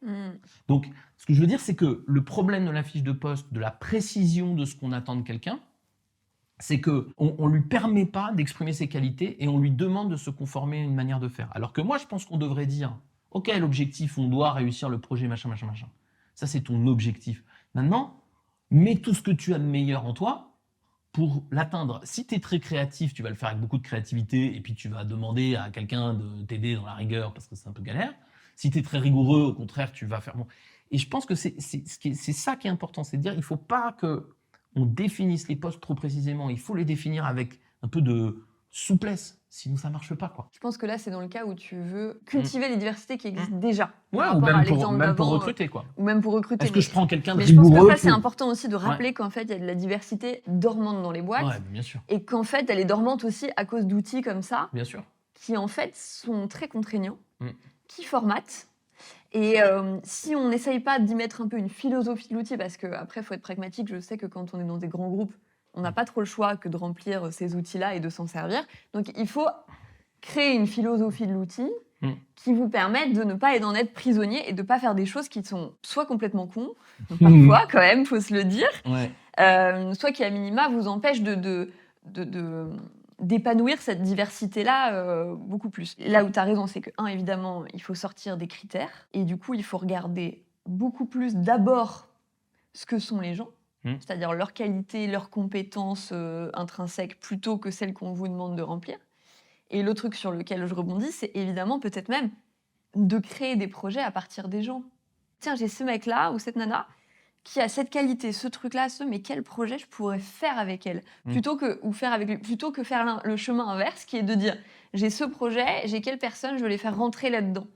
Donc, ce que je veux dire, c'est que le problème de la fiche de poste, de la précision de ce qu'on attend de quelqu'un, c'est qu'on ne lui permet pas d'exprimer ses qualités et on lui demande de se conformer à une manière de faire. Alors que moi, je pense qu'on devrait dire, ok, l'objectif, on doit réussir le projet, machin, machin, machin. Ça, c'est ton objectif. Maintenant, mets tout ce que tu as de meilleur en toi pour l'atteindre. Si tu es très créatif, tu vas le faire avec beaucoup de créativité et puis tu vas demander à quelqu'un de t'aider dans la rigueur parce que c'est un peu galère. Si tu es très rigoureux, au contraire, tu vas faire... Bon. Et je pense que c'est ça qui est important, c'est de dire il ne faut pas qu'on définisse les postes trop précisément, il faut les définir avec un peu de souplesse, sinon ça ne marche pas, quoi. Je pense que là, c'est dans le cas où tu veux cultiver les diversités qui existent déjà. Ouais, par ou rapport à même l'exemple pour d'avant, recruter, quoi. Ou même pour recruter. Est-ce que je prends quelqu'un de Mais je pense rigoureux que ça, c'est pour- important aussi de rappeler qu'en fait, il y a de la diversité dormante dans les boîtes. Ouais, bien sûr, Et qu'en fait, elle est dormante aussi à cause d'outils comme ça, bien sûr. qui en fait sont très contraignants, Mm. qui formatent. Et si on n'essaye pas d'y mettre un peu une philosophie de l'outil, parce qu'après, il faut être pragmatique, je sais que quand on est dans des grands groupes, on n'a pas trop le choix que de remplir ces outils-là et de s'en servir. Donc il faut créer une philosophie de l'outil qui vous permette de ne pas en être prisonnier et de ne pas faire des choses qui sont soit complètement cons, parfois quand même, il faut se le dire, Ouais. soit qui à minima vous empêchent d'épanouir cette diversité-là beaucoup plus. Là où tu as raison, c'est que, évidemment, il faut sortir des critères, et du coup, il faut regarder beaucoup plus d'abord ce que sont les gens, c'est-à-dire leurs qualités, leurs compétences intrinsèques, plutôt que celles qu'on vous demande de remplir. Et le truc sur lequel je rebondis, c'est évidemment peut-être même de créer des projets à partir des gens. Tiens, j'ai ce mec-là ou cette nana qui a cette qualité, ce truc-là, mais quel projet je pourrais faire avec elle plutôt que faire le chemin inverse, qui est de dire j'ai ce projet, j'ai quelle personne, je vais les faire rentrer là-dedans.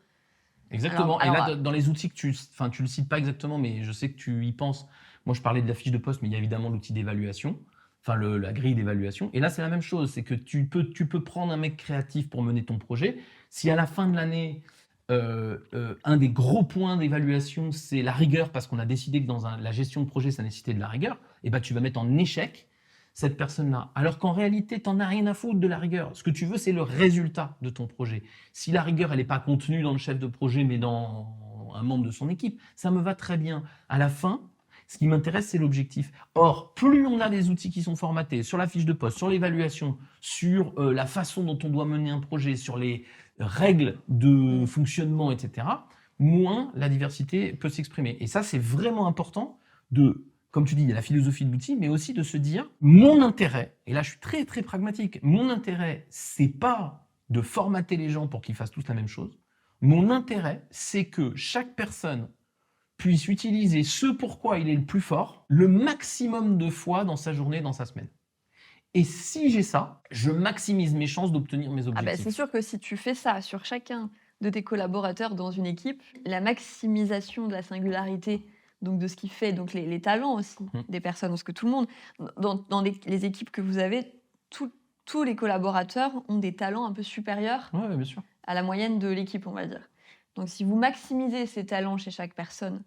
Exactement. Et là, dans les outils que tu le cites pas exactement, mais je sais que tu y penses. Moi, je parlais de la fiche de poste, mais il y a évidemment l'outil d'évaluation, enfin la grille d'évaluation. Et là, c'est la même chose, c'est que tu peux prendre un mec créatif pour mener ton projet. Si à la fin de l'année, un des gros points d'évaluation, c'est la rigueur, parce qu'on a décidé que dans la gestion de projet, ça nécessitait de la rigueur, et ben tu vas mettre en échec cette personne-là. Alors qu'en réalité, tu n'en as rien à foutre de la rigueur. Ce que tu veux, c'est le résultat de ton projet. Si la rigueur, elle n'est pas contenue dans le chef de projet, mais dans un membre de son équipe, ça me va très bien. À la fin, ce qui m'intéresse, c'est l'objectif. Or, plus on a des outils qui sont formatés sur la fiche de poste, sur l'évaluation, sur la façon dont on doit mener un projet, sur les règles de fonctionnement, etc., moins la diversité peut s'exprimer. Et ça, c'est vraiment important de... Comme tu dis, il y a la philosophie de l'outil, mais aussi de se dire, mon intérêt, et là je suis très très pragmatique, mon intérêt, c'est pas de formater les gens pour qu'ils fassent tous la même chose. Mon intérêt, c'est que chaque personne puisse utiliser ce pourquoi il est le plus fort, le maximum de fois dans sa journée, dans sa semaine. Et si j'ai ça, je maximise mes chances d'obtenir mes objectifs. C'est sûr que si tu fais ça sur chacun de tes collaborateurs dans une équipe, la maximisation de la singularité, donc de ce qui fait donc les talents aussi des personnes, parce que tout le monde, dans les équipes que vous avez, tous les collaborateurs ont des talents un peu supérieurs bien sûr. à la moyenne de l'équipe, on va dire. Donc si vous maximisez ces talents chez chaque personne,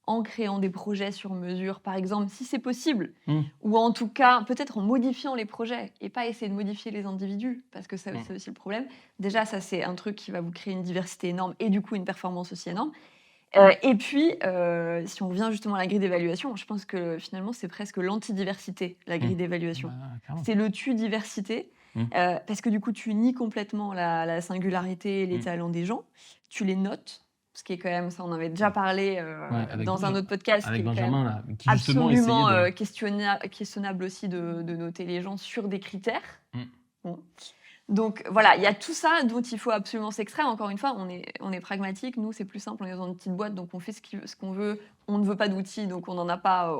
en créant des projets sur mesure, par exemple, si c'est possible, ou en tout cas, peut-être en modifiant les projets, et pas essayer de modifier les individus, parce que ça, c'est aussi le problème. Déjà, ça, c'est un truc qui va vous créer une diversité énorme, et du coup, une performance aussi énorme. Et puis, si on revient justement à la grille d'évaluation, je pense que finalement, c'est presque l'antidiversité, la grille d'évaluation. C'est le tu-diversité, parce que du coup, tu nies complètement la singularité et les talents des gens, tu les notes, ce qui est quand même, ça on avait déjà parlé dans un autre podcast, avec qui est Benjamin, quand même qui justement absolument questionnable aussi de noter les gens sur des critères. Bon. Donc voilà, il y a tout ça dont il faut absolument s'extraire. Encore une fois, on est pragmatique, nous c'est plus simple, on est dans une petite boîte, donc on fait ce qu'on veut, on ne veut pas d'outils, donc on n'en a pas,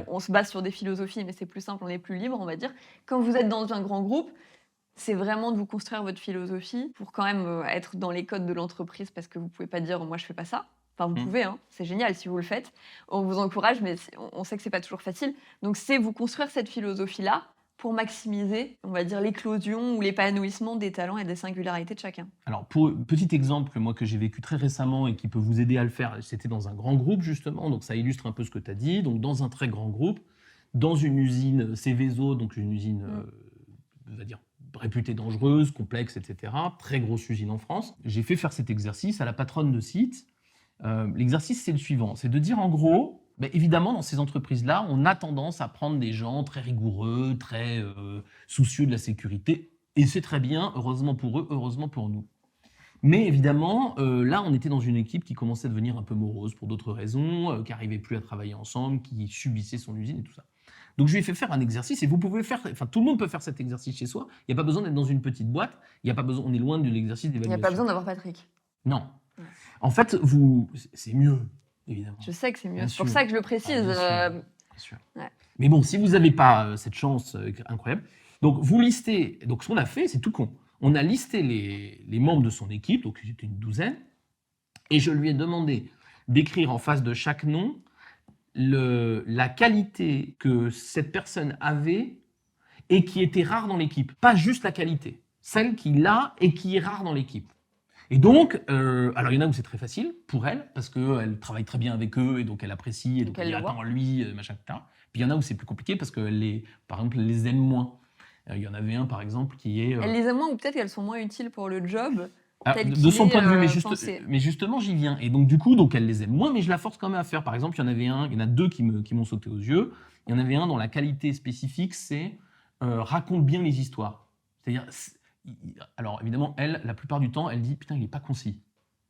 on se base sur des philosophies, mais c'est plus simple, on est plus libre, on va dire. Quand vous êtes dans un grand groupe, c'est vraiment de vous construire votre philosophie pour quand même être dans les codes de l'entreprise, parce que vous pouvez pas dire moi je fais pas ça. Enfin, vous pouvez, c'est génial si vous le faites. On vous encourage, mais on sait que c'est pas toujours facile. Donc c'est vous construire cette philosophie-là pour maximiser, on va dire, l'éclosion ou l'épanouissement des talents et des singularités de chacun. Alors, petit exemple, moi, que j'ai vécu très récemment et qui peut vous aider à le faire, c'était dans un grand groupe, justement, donc ça illustre un peu ce que tu as dit. Donc, dans un très grand groupe, dans une usine Céveso, donc une usine, on va dire, réputée dangereuse, complexe, etc., très grosse usine en France, j'ai fait faire cet exercice à la patronne de site. L'exercice, c'est le suivant, c'est de dire, en gros, Ben, évidemment, dans ces entreprises-là, on a tendance à prendre des gens très rigoureux, très soucieux de la sécurité. Et c'est très bien, heureusement pour eux, heureusement pour nous. Mais évidemment, là, on était dans une équipe qui commençait à devenir un peu morose pour d'autres raisons, qui n'arrivait plus à travailler ensemble, qui subissait son usine et tout ça. Donc, je lui ai fait faire un exercice et vous pouvez faire, enfin, tout le monde peut faire cet exercice chez soi. Il n'y a pas besoin d'être dans une petite boîte. Il y a pas besoin, on est loin de l'exercice Il n'y a d'évaluation. pas besoin d'avoir Patrick. Non. Ouais. En fait, c'est mieux, évidemment. Je sais que c'est mieux. Bien C'est pour sûr. ça que je le précise. Bien sûr. Ouais. Mais bon, si vous n'avez pas cette chance incroyable, donc vous listez. Donc, ce qu'on a fait, c'est tout con. On a listé les membres de son équipe, donc c'était une douzaine, et je lui ai demandé d'écrire en face de chaque nom la qualité que cette personne avait et qui était rare dans l'équipe. Pas juste la qualité, celle qu'il a et qui est rare dans l'équipe. Et donc, alors il y en a où c'est très facile pour elle, parce qu'elle travaille très bien avec eux, et donc elle apprécie, et donc elle dit attends, lui, machin, etc. Puis il y en a où c'est plus compliqué, parce qu'elle par exemple, elle les aime moins. Il y en avait un, par exemple, qui est... Elle les aime moins, ou peut-être qu'elles sont moins utiles pour le job. De son point de vue, mais justement, j'y viens. Et donc, du coup, elle les aime moins, mais je la force quand même à faire. Par exemple, il y en a deux qui m'ont sauté aux yeux. Il y en avait un dont la qualité spécifique, c'est raconte bien les histoires. C'est-à-dire, alors évidemment, elle, la plupart du temps, elle dit putain, il n'est pas concis.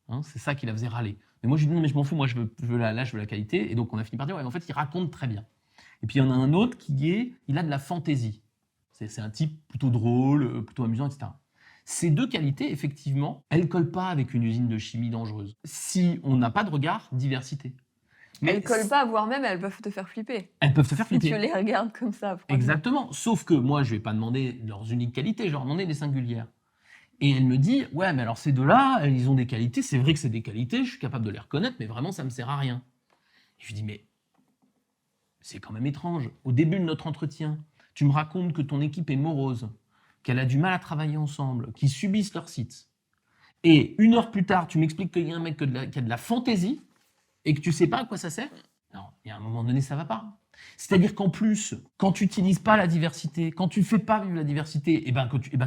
Hein, c'est ça qui la faisait râler. Mais moi, je lui dis non, mais je m'en fous, moi, je veux la qualité. Et donc, on a fini par dire ouais, en fait, il raconte très bien. Et puis, il y en a un autre il a de la fantaisie. C'est un type plutôt drôle, plutôt amusant, etc. Ces deux qualités, effectivement, elles ne collent pas avec une usine de chimie dangereuse. Si on n'a pas de regard, diversité. Mais elles ne collent pas, voire même elles peuvent te faire flipper. Elles peuvent te faire flipper. Si tu les regardes comme ça. Exactement. Sauf que moi, je ne vais pas demander leurs uniques qualités, je vais leur demander des singulières. Et elle me dit, ouais, mais alors ces deux-là, ils ont des qualités, c'est vrai que c'est des qualités, je suis capable de les reconnaître, mais vraiment, ça ne me sert à rien. Et je lui dis, mais c'est quand même étrange. Au début de notre entretien, tu me racontes que ton équipe est morose, qu'elle a du mal à travailler ensemble, qu'ils subissent leur site. Et 1 heure plus tard, tu m'expliques qu'il y a un mec qui a de la fantaisie et que tu ne sais pas à quoi ça sert. Non, il y a un moment donné, ça ne va pas. C'est-à-dire qu'en plus, quand tu n'utilises pas la diversité, quand tu ne fais pas vivre la diversité,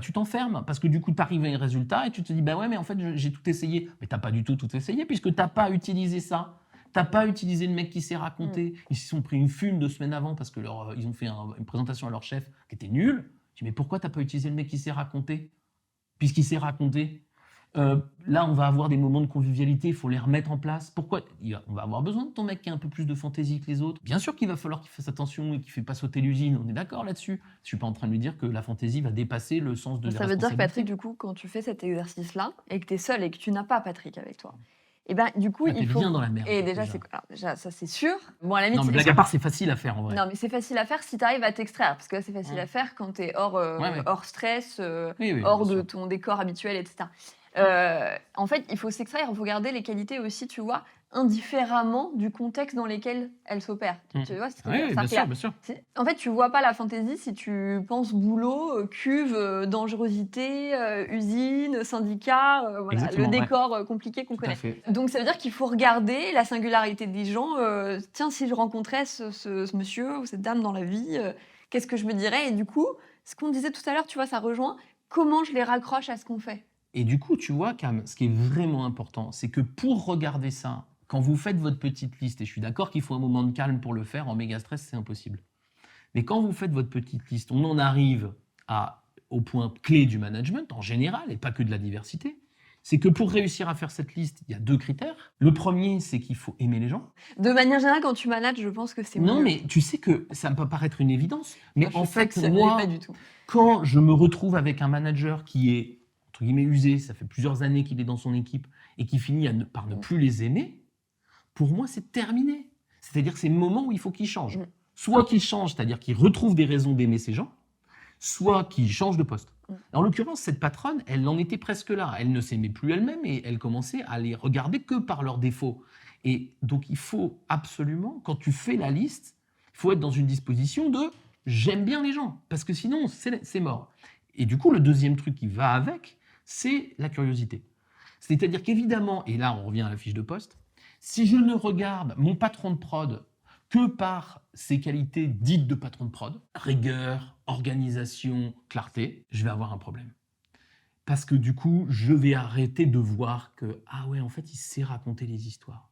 tu t'enfermes parce que du coup, tu arrives à un résultat et tu te dis, bah ouais, mais en fait, j'ai tout essayé. Mais tu n'as pas du tout essayé puisque tu n'as pas utilisé ça. Tu n'as pas utilisé le mec qui s'est raconté. Ils se sont pris une fume 2 semaines avant parce qu'ils ont fait une présentation à leur chef qui était nulle. Je dis, mais pourquoi tu n'as pas utilisé le mec qui s'est raconté? Puisqu'il s'est raconté. Là, on va avoir des moments de convivialité, il faut les remettre en place. Pourquoi? On va avoir besoin de ton mec qui a un peu plus de fantaisie que les autres. Bien sûr qu'il va falloir qu'il fasse attention et qu'il ne fait pas sauter l'usine, on est d'accord là-dessus. Je ne suis pas en train de lui dire que la fantaisie va dépasser le sens de la responsabilité. Ça veut dire que Patrick, du coup, quand tu fais cet exercice-là, et que tu es seul et que tu n'as pas Patrick avec toi, et ben du coup, il faut... bien dans la merde. Et déjà, ça c'est sûr. Bon, à la limite, non, mais blague à part, c'est facile à faire en vrai. Non, mais c'est facile à faire si tu arrives à t'extraire, parce que là, c'est facile à faire quand tu es hors stress, hors de ton décor habituel, etc. En fait, il faut s'extraire, il faut garder les qualités aussi, tu vois, indifféremment du contexte dans lequel elles s'opèrent. Tu vois, oui, bien sûr. En fait, tu vois pas la fantaisie si tu penses boulot, cuve, dangerosité, usine, syndicat, voilà, le décor compliqué qu'on connaît. Donc ça veut dire qu'il faut regarder la singularité des gens. Tiens, si je rencontrais ce monsieur ou cette dame dans la vie, qu'est-ce que je me dirais? Et du coup, ce qu'on disait tout à l'heure, tu vois, ça rejoint comment je les raccroche à ce qu'on fait. Et du coup, tu vois, Cam, ce qui est vraiment important, c'est que pour regarder ça, quand vous faites votre petite liste, et je suis d'accord qu'il faut un moment de calme pour le faire, en méga stress, c'est impossible. Mais quand vous faites votre petite liste, on en arrive au point clé du management, en général, et pas que de la diversité, c'est que pour réussir à faire cette liste, il y a 2 critères. Le premier, c'est qu'il faut aimer les gens. De manière générale, quand tu manages, je pense que c'est Non, mieux. mais tu sais que ça peut paraître une évidence, mais en fait, moi, pas du tout. Quand je me retrouve avec un manager qui est entre guillemets usé, ça fait plusieurs années qu'il est dans son équipe et qui finit par ne plus les aimer, pour moi, c'est terminé. C'est-à-dire que c'est le moment où il faut qu'il change. Soit qu'il change, c'est-à-dire qu'il retrouve des raisons d'aimer ces gens, soit qu'il change de poste. En l'occurrence, cette patronne, elle en était presque là. Elle ne s'aimait plus elle-même et elle commençait à les regarder que par leurs défauts. Et donc, il faut absolument, quand tu fais la liste, il faut être dans une disposition de « j'aime bien les gens », parce que sinon, c'est mort. Et du coup, le deuxième truc qui va avec, c'est la curiosité. C'est-à-dire qu'évidemment, et là on revient à la fiche de poste, si je ne regarde mon patron de prod que par ses qualités dites de patron de prod, rigueur, organisation, clarté, je vais avoir un problème. Parce que du coup, je vais arrêter de voir que, ah ouais, en fait, il sait raconter les histoires.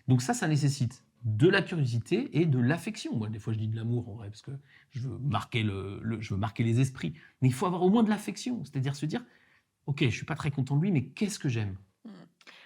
Donc ça nécessite de la curiosité et de l'affection. Moi, des fois, je dis de l'amour, en vrai, parce que je veux marquer, je veux marquer les esprits. Mais il faut avoir au moins de l'affection, c'est-à-dire se dire, OK, je suis pas très content de lui, mais qu'est-ce que j'aime?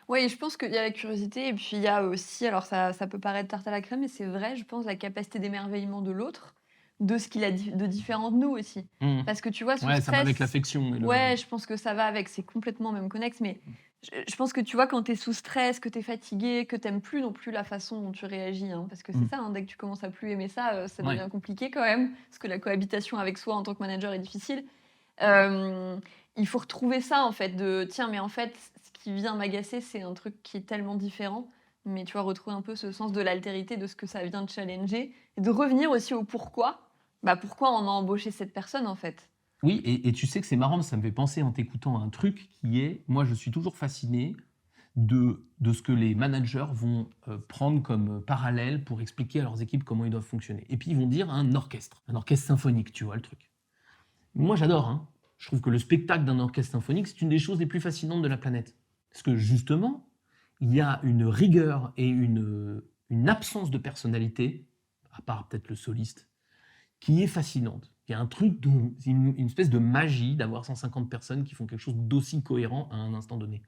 Oui, je pense qu'il y a la curiosité et puis il y a aussi, alors ça peut paraître tarte à la crème, mais c'est vrai, je pense, la capacité d'émerveillement de l'autre, de ce qu'il a de différent de nous aussi. Mmh. Parce que tu vois, sous Ouais, ça va avec stress, l'affection et le ouais, je pense que ça va avec, c'est complètement même connexe, mais je pense que tu vois, quand tu es sous stress, que tu es fatigué, que tu plus non plus la façon dont tu réagis, hein, parce que c'est mmh, ça, hein, dès que tu commences à plus aimer ça, ça ouais. devient compliqué quand même, parce que la cohabitation avec soi en tant que manager est difficile. Hem, il faut retrouver ça en fait de: «Tiens, mais en fait, ce qui vient m'agacer, c'est un truc qui est tellement différent». Mais tu vois, retrouver un peu ce sens de l'altérité, de ce que ça vient de challenger et de revenir aussi au pourquoi. Bah, pourquoi on a embauché cette personne en fait? Oui, et tu sais que c'est marrant, ça me fait penser en t'écoutant à un truc qui est, moi je suis toujours fasciné de ce que les managers vont prendre comme parallèle pour expliquer à leurs équipes comment ils doivent fonctionner. Et puis ils vont dire un orchestre symphonique, tu vois le truc. Moi j'adore, hein. Je trouve que le spectacle d'un orchestre symphonique, c'est une des choses les plus fascinantes de la planète. Parce que justement, il y a une rigueur et une absence de personnalité, à part peut-être le soliste, qui est fascinante. Il y a un truc, une espèce de magie d'avoir 150 personnes qui font quelque chose d'aussi cohérent à un instant donné.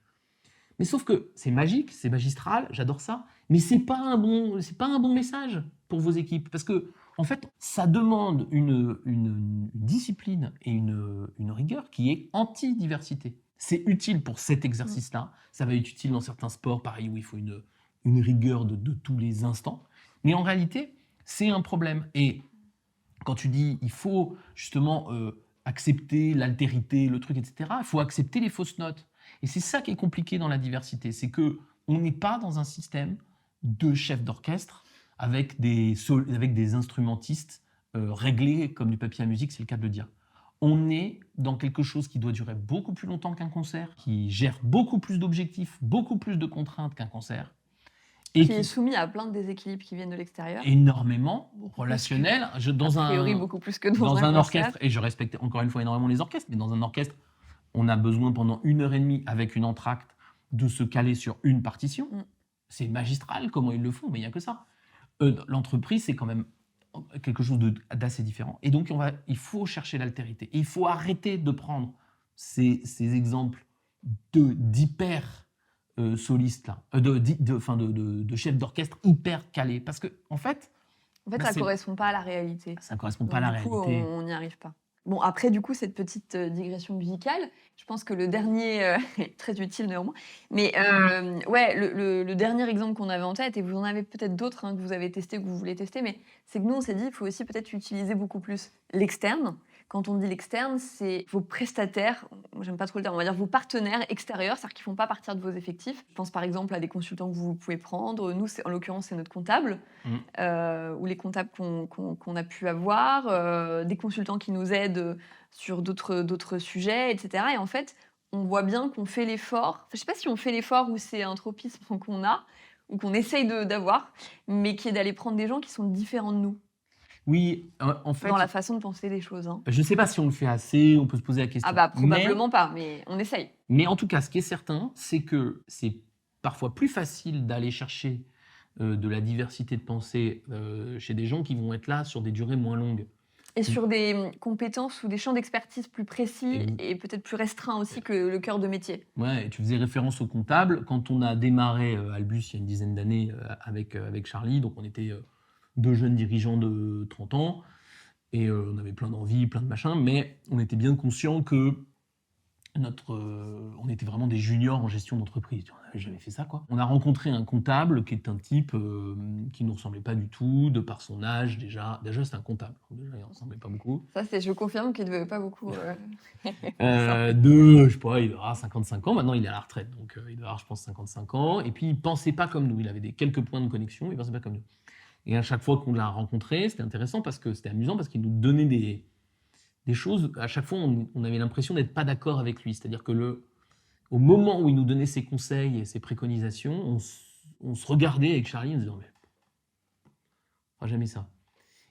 Mais sauf que c'est magique, c'est magistral, j'adore ça, mais c'est pas un bon message pour vos équipes, parce que en fait, ça demande une discipline et une rigueur qui est anti-diversité. C'est utile pour cet Mmh. exercice-là, ça va être utile dans certains sports, pareil, où il faut une rigueur de tous les instants, mais en réalité, c'est un problème. Et quand tu dis il faut justement accepter l'altérité, le truc, etc., il faut accepter les fausses notes. Et c'est ça qui est compliqué dans la diversité, c'est que on n'est pas dans un système de chef d'orchestre avec des instrumentistes réglés comme du papier à musique, c'est le cas de le dire. On est dans quelque chose qui doit durer beaucoup plus longtemps qu'un concert, qui gère beaucoup plus d'objectifs, beaucoup plus de contraintes qu'un concert, et Qui est qui soumis à plein de déséquilibres qui viennent de l'extérieur. énormément Beaucoup plus que relationnel. a priori, beaucoup plus que dans Dans un un concert. orchestre, et je respecte encore une fois énormément les orchestres, mais dans un orchestre, on a besoin pendant 1 heure et demie avec une entracte de se caler sur une partition. Mmh. C'est magistral comment ils le font, mais il n'y a que ça. L'entreprise, c'est quand même quelque chose d'assez différent. Et donc, il faut chercher l'altérité. Et il faut arrêter de prendre ces exemples d'hyper solistes, là, de chefs d'orchestre hyper calés. Parce que, en fait, En fait, bah, ça correspond pas à la réalité. ça ne correspond pas Donc à la du coup, réalité. on n'y arrive pas. Bon, après, du coup, cette petite digression musicale, je pense que le dernier, est très utile néanmoins, mais ouais, le dernier exemple qu'on avait en tête, et vous en avez peut-être d'autres hein, que vous avez testé, que vous voulez tester, mais c'est que nous, on s'est dit, il faut aussi peut-être utiliser beaucoup plus l'externe. Quand on dit l'externe, c'est vos prestataires, moi, j'aime pas trop le terme, on va dire vos partenaires extérieurs, c'est-à-dire qui font pas partie de vos effectifs. Je pense par exemple à des consultants que vous pouvez prendre. Nous, en l'occurrence, c'est notre comptable Mm. ou les comptables qu'on a pu avoir, des consultants qui nous aident sur d'autres sujets, etc. Et en fait, on voit bien qu'on fait l'effort. Enfin, je ne sais pas si on fait l'effort ou c'est un tropisme qu'on a ou qu'on essaye d'avoir, mais qui est d'aller prendre des gens qui sont différents de nous Oui, en fait, dans la façon de penser les choses. Hein. je ne sais pas si on le fait assez, on peut se poser la Ah question. bah probablement pas, mais on essaye. Mais en tout cas, ce qui est certain, c'est que c'est parfois plus facile d'aller chercher de la diversité de pensée chez des gens qui vont être là sur des durées moins longues. Et sur des compétences ou des champs d'expertise plus précis Et- et peut-être plus restreints aussi que le cœur de métier. Ouais, et tu faisais référence au comptable. Quand on a démarré Albus il y a une dizaine d'années avec Charlie, donc on était deux jeunes dirigeants de 30 ans, et on avait plein d'envies, plein de machins, mais on était bien conscient que on était vraiment des juniors en gestion d'entreprise. On n'avait jamais fait ça, quoi. On a rencontré un comptable qui est un type qui ne nous ressemblait pas du tout, de par son âge déjà. Déjà, c'était un comptable. Déjà, il ne ressemblait pas beaucoup. Ça, je confirme qu'il ne devait pas beaucoup. Je sais pas, il devait avoir 55 ans. Maintenant, il est à la retraite. Donc, il devait avoir, je pense, 55 ans. Et puis, il ne pensait pas comme nous. Il avait quelques points de connexion. Il ne pensait pas comme nous. Et à chaque fois qu'on l'a rencontré, c'était intéressant parce que c'était amusant, parce qu'il nous donnait des choses. À chaque fois, on avait l'impression d'être pas d'accord avec lui. C'est-à-dire que au moment où il nous donnait ses conseils et ses préconisations, on se regardait avec Charlie en se disant mais on fera jamais ça.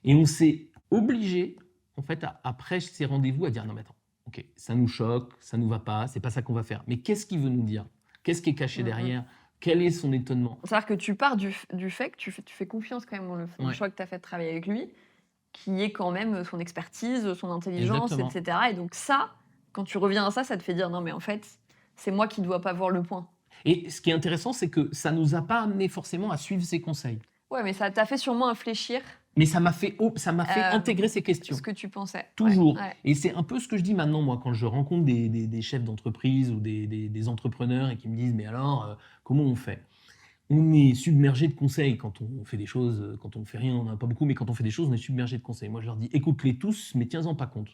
Et on s'est obligé, en fait, après ces rendez-vous, à dire non mais attends, ok, ça nous choque, ça nous va pas, c'est pas ça qu'on va faire. Mais qu'est-ce qu'il veut nous dire? Qu'est-ce qui est caché derrière? Quel est son étonnement? C'est-à-dire que tu pars du fait que tu fais confiance quand même dans le choix que tu as fait de travailler avec lui, qui est quand même son expertise, son intelligence, Exactement. etc. Et donc ça, quand tu reviens à ça, ça te fait dire non mais en fait, c'est moi qui ne dois pas voir le point. Et ce qui est intéressant, c'est que ça nous a pas amené forcément à suivre ses conseils. Ouais, mais ça t'a fait sûrement infléchir Mais ça m'a fait Euh, intégrer ces questions. ce que tu pensais. Toujours. Ouais. Et c'est un peu ce que je dis maintenant, moi, quand je rencontre des chefs d'entreprise ou des entrepreneurs et qui me disent, mais alors, comment on fait? On est submergé de conseils quand on fait des choses, quand on ne fait rien, on n'en a pas beaucoup, mais quand on fait des choses, on est submergé de conseils. Moi, je leur dis, écoute-les tous, mais tiens-en pas compte.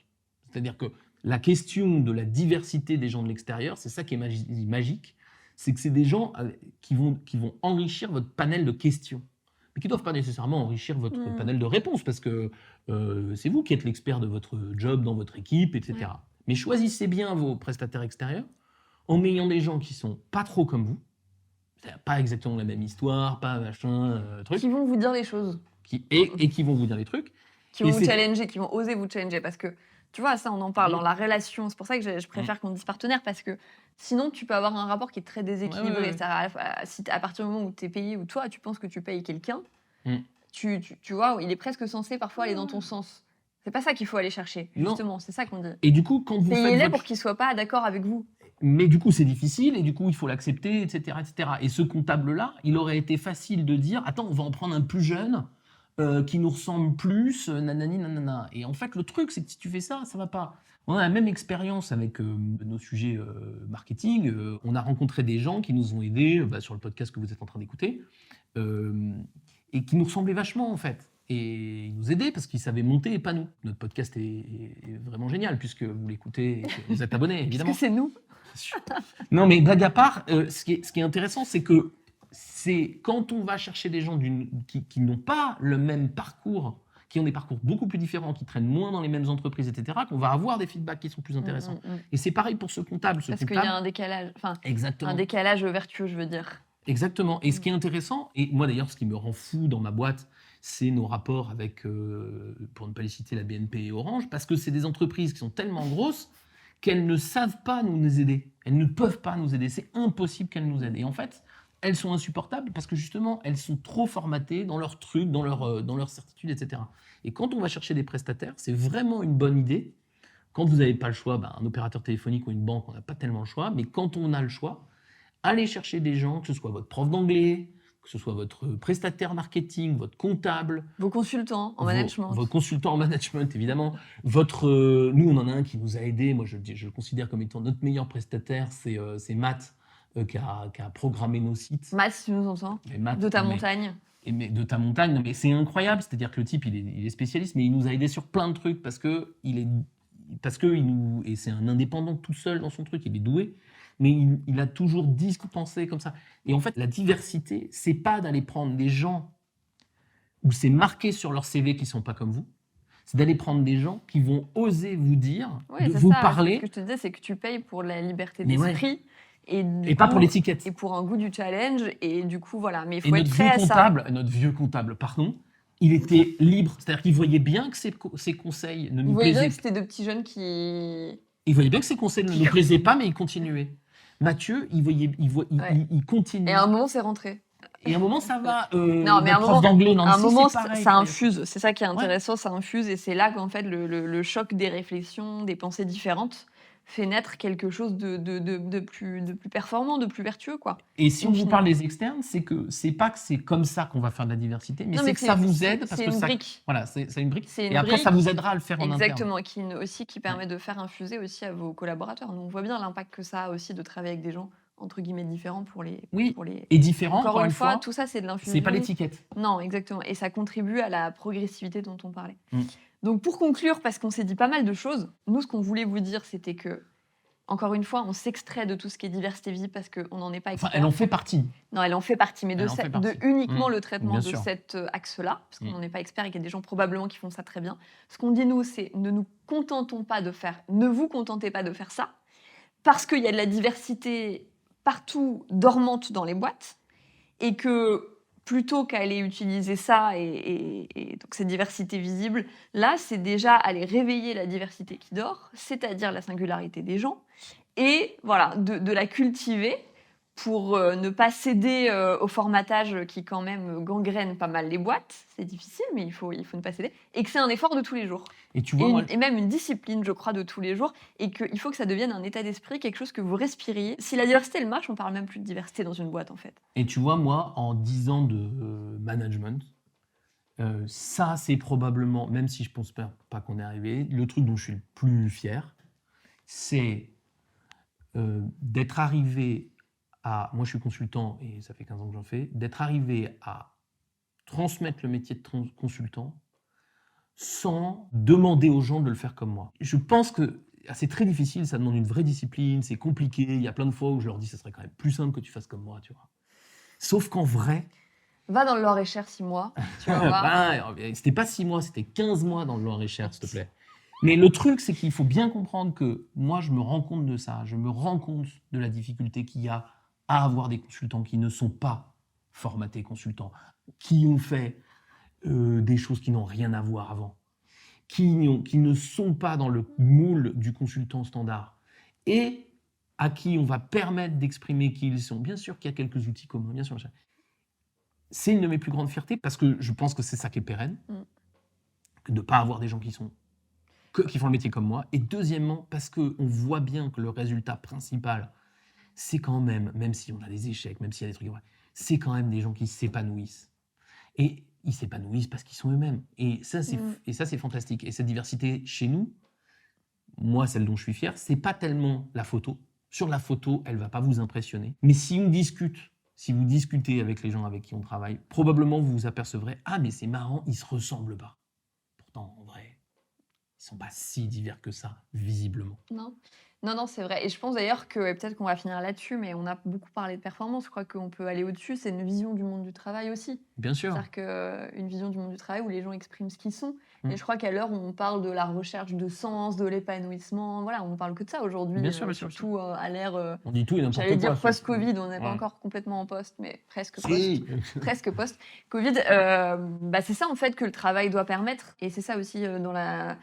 C'est-à-dire que la question de la diversité des gens de l'extérieur, c'est ça qui est magique, c'est que c'est des gens qui vont enrichir votre panel de questions, mais qui ne doivent pas nécessairement enrichir votre panel de réponses, parce que c'est vous qui êtes l'expert de votre job dans votre équipe, etc. Ouais. Mais choisissez bien vos prestataires extérieurs en ayant des gens qui sont pas trop comme vous, c'est-à-dire pas exactement la même histoire, pas machin, truc, Qui vont vous dire les choses, et qui vont vous dire des trucs. qui vont Et vous c'est- challenger, qui vont oser vous challenger. Parce que, tu vois, ça, on en parle Mm. dans la relation. C'est pour ça que je préfère qu'on dise partenaire, parce que sinon, tu peux avoir un rapport qui est très déséquilibré. Ouais. C'est-à-dire, si à partir du moment où tu es payé, ou toi, tu penses que tu payes quelqu'un, Mm. tu vois, il est presque censé parfois aller dans ton sens. C'est pas ça qu'il faut aller chercher, Non. justement. C'est ça qu'on dit. Et du coup, quand vous faites Payez-les votre... pour qu'ils soient pas d'accord avec vous. Mais du coup, c'est difficile, et du coup, il faut l'accepter, etc., etc. Et ce comptable-là, il aurait été facile de dire, attends, on va en prendre un plus jeune, qui nous ressemble plus, nanani, nanana. Et en fait, le truc, c'est que si tu fais ça, ça va pas. On a la même expérience avec nos sujets marketing. On a rencontré des gens qui nous ont aidés sur le podcast que vous êtes en train d'écouter, et qui nous ressemblaient vachement, en fait. Et ils nous aidaient parce qu'ils savaient monter et pas nous. Notre podcast est vraiment génial, puisque vous l'écoutez et que vous êtes abonné, Parce évidemment. que c'est nous. Non, mais blague à part, ce qui est intéressant, c'est que c'est quand on va chercher des gens qui n'ont pas le même parcours, qui ont des parcours beaucoup plus différents, qui traînent moins dans les mêmes entreprises, etc., qu'on va avoir des feedbacks qui sont plus intéressants. Et c'est pareil pour ce comptable. Parce qu'il y a un décalage, enfin, Exactement. un décalage vertueux, je veux dire. Exactement. Et ce qui est intéressant, et moi d'ailleurs, ce qui me rend fou dans ma boîte, c'est nos rapports avec, pour ne pas les citer, la BNP et Orange, parce que c'est des entreprises qui sont tellement grosses qu'elles ne savent pas nous aider. Elles ne peuvent pas nous aider. C'est impossible qu'elles nous aident. Et en fait, elles sont insupportables parce que justement, elles sont trop formatées dans leurs trucs, dans leurs certitudes, etc. Et quand on va chercher des prestataires, c'est vraiment une bonne idée. Quand vous n'avez pas le choix, un opérateur téléphonique ou une banque, on n'a pas tellement le choix. Mais quand on a le choix, allez chercher des gens, que ce soit votre prof d'anglais, que ce soit votre prestataire marketing, votre comptable, Vos consultants en management. Vos consultants en management, évidemment. Nous, on en a un qui nous a aidés. Moi, je le considère comme étant notre meilleur prestataire. C'est Matt qui a programmé nos sites. Matt, si tu nous entends, Mais Matt, de ta mais- montagne. mais de ta montagne, non, mais c'est incroyable. C'est-à-dire que le type, il est spécialiste, mais il nous a aidés sur plein de trucs parce que et c'est un indépendant tout seul dans son truc. Il est doué, mais il a toujours pensé comme ça. Et en fait, la diversité, c'est pas d'aller prendre des gens où c'est marqué sur leur CV qu'ils sont pas comme vous. C'est d'aller prendre des gens qui vont oser vous dire, Oui, c'est vous ça. Ce parler, que je te disais, c'est que tu payes pour la liberté Mais ouais. d'esprit. Et pas pour l'étiquette. Et pour un goût du challenge. Et du coup, voilà. Mais il Et faut être prêt à ça. notre vieux comptable, pardon, il était libre. C'est-à-dire qu'il voyait bien que ses conseils ne Il nous voyait bien plaisaient que c'était deux petits jeunes qui. Il voyait bien que ses conseils ne nous plaisaient pas, mais il continuait. Mathieu, il Ouais. continue. Et à un moment, c'est rentré. Et à un moment, ça va. Non, mais à un prof d'anglais, À un Nancy, moment, c'est pareil, ça quoi. infuse. C'est ça qui est intéressant, ça infuse. Et c'est là qu'en fait, le choc des réflexions, des pensées différentes, fait naître quelque chose de plus performant, de plus vertueux, quoi. Et si on vous Finalement. parle des externes, c'est pas que c'est comme ça qu'on va faire de la diversité, mais Non, c'est que ça vous aide parce c'est que une ça. brique. Voilà, c'est une brique. C'est une Et après, brique. ça vous aidera à le faire en interne. Exactement, qui permet de faire infuser aussi à vos collaborateurs. Nous, on voit bien l'impact que ça a aussi de travailler avec des gens entre guillemets différents pour les. Oui. Pour les... Et différent, Encore une fois, tout ça c'est de l'infusion. c'est pas l'étiquette. Non, exactement. Et ça contribue à la progressivité dont on parlait. Mm. Donc pour conclure, parce qu'on s'est dit pas mal de choses, nous ce qu'on voulait vous dire c'était que, encore une fois, on s'extrait de tout ce qui est diversité visible parce qu'on n'en est pas expert. Enfin, elle en fait partie. Non, elle en fait partie, mais Elle en fait partie. uniquement Mmh, le traitement bien de sûr. cet axe-là, parce qu'on Mmh. n'en est pas expert et qu'il y a des gens probablement qui font ça très bien. Ce qu'on dit nous, c'est ne vous contentez pas de faire ça, parce qu'il y a de la diversité partout dormante dans les boîtes, et que plutôt qu'aller utiliser ça et donc cette diversité visible, là, c'est déjà aller réveiller la diversité qui dort, c'est-à-dire la singularité des gens, et voilà, de la cultiver pour ne pas céder au formatage qui quand même gangrène pas mal les boîtes. C'est difficile, mais il faut ne pas céder. Et que c'est un effort de tous les jours. Et tu vois, moi, Et même une discipline, je crois, de tous les jours. Et qu'il faut que ça devienne un état d'esprit, quelque chose que vous respiriez. Si la diversité, elle marche, on parle même plus de diversité dans une boîte, en fait. et tu vois, moi, en 10 ans de management, ça, c'est probablement, même si je pense pas qu'on est arrivé, le truc dont je suis le plus fier, c'est d'être arrivé à... Moi, je suis consultant et ça fait 15 ans que j'en fais. D'être arrivé à transmettre le métier de consultant sans demander aux gens de le faire comme moi. Je pense que c'est très difficile, ça demande une vraie discipline, c'est compliqué. Il y a plein de fois où je leur dis, ça serait quand même plus simple que tu fasses comme moi, tu vois. Sauf qu'en vrai... Va dans le Loir-et-Cher 6 mois, tu vas voir. C'était pas 6 mois, c'était 15 mois dans le Loir-et-Cher, s'il te plaît. Mais le truc, c'est qu'il faut bien comprendre que moi, je me rends compte de ça. Je me rends compte de la difficulté qu'il y a à avoir des consultants qui ne sont pas formatés consultants, qui ont fait des choses qui n'ont rien à voir avant, qui ne sont pas dans le moule du consultant standard et à qui on va permettre d'exprimer qui ils sont. Bien sûr qu'il y a quelques outils communs, bien sûr. C'est une de mes plus grandes fiertés parce que je pense que c'est ça qui est pérenne, de ne pas avoir des gens qui font le métier comme moi. Et deuxièmement, parce qu'on voit bien que le résultat principal, c'est quand même si on a des échecs, même s'il y a des trucs, c'est quand même des gens qui s'épanouissent. Et ils s'épanouissent parce qu'ils sont eux-mêmes. Et ça, c'est fantastique. Et cette diversité chez nous, moi, celle dont je suis fier, c'est pas tellement la photo. Sur la photo, elle va pas vous impressionner. Mais si vous discutez avec les gens avec qui on travaille, probablement vous vous apercevrez, ah mais c'est marrant, ils se ressemblent pas. Pourtant, en vrai, ils sont pas si divers que ça, visiblement. Non, c'est vrai. Et je pense d'ailleurs que, et peut-être qu'on va finir là-dessus, mais on a beaucoup parlé de performance. Je crois qu'on peut aller au-dessus. C'est une vision du monde du travail aussi. Bien sûr. C'est-à-dire qu'une vision du monde du travail où les gens expriment ce qu'ils sont. Et je crois qu'à l'heure où on parle de la recherche de sens, de l'épanouissement, voilà, on parle que de ça aujourd'hui. Bien sûr, surtout à l'ère. On dit tout et n'importe quoi. J'allais dire post-Covid, on n'est pas encore complètement en post, mais presque post. Presque post-Covid. C'est ça en fait que le travail doit permettre. Et c'est ça aussi dans là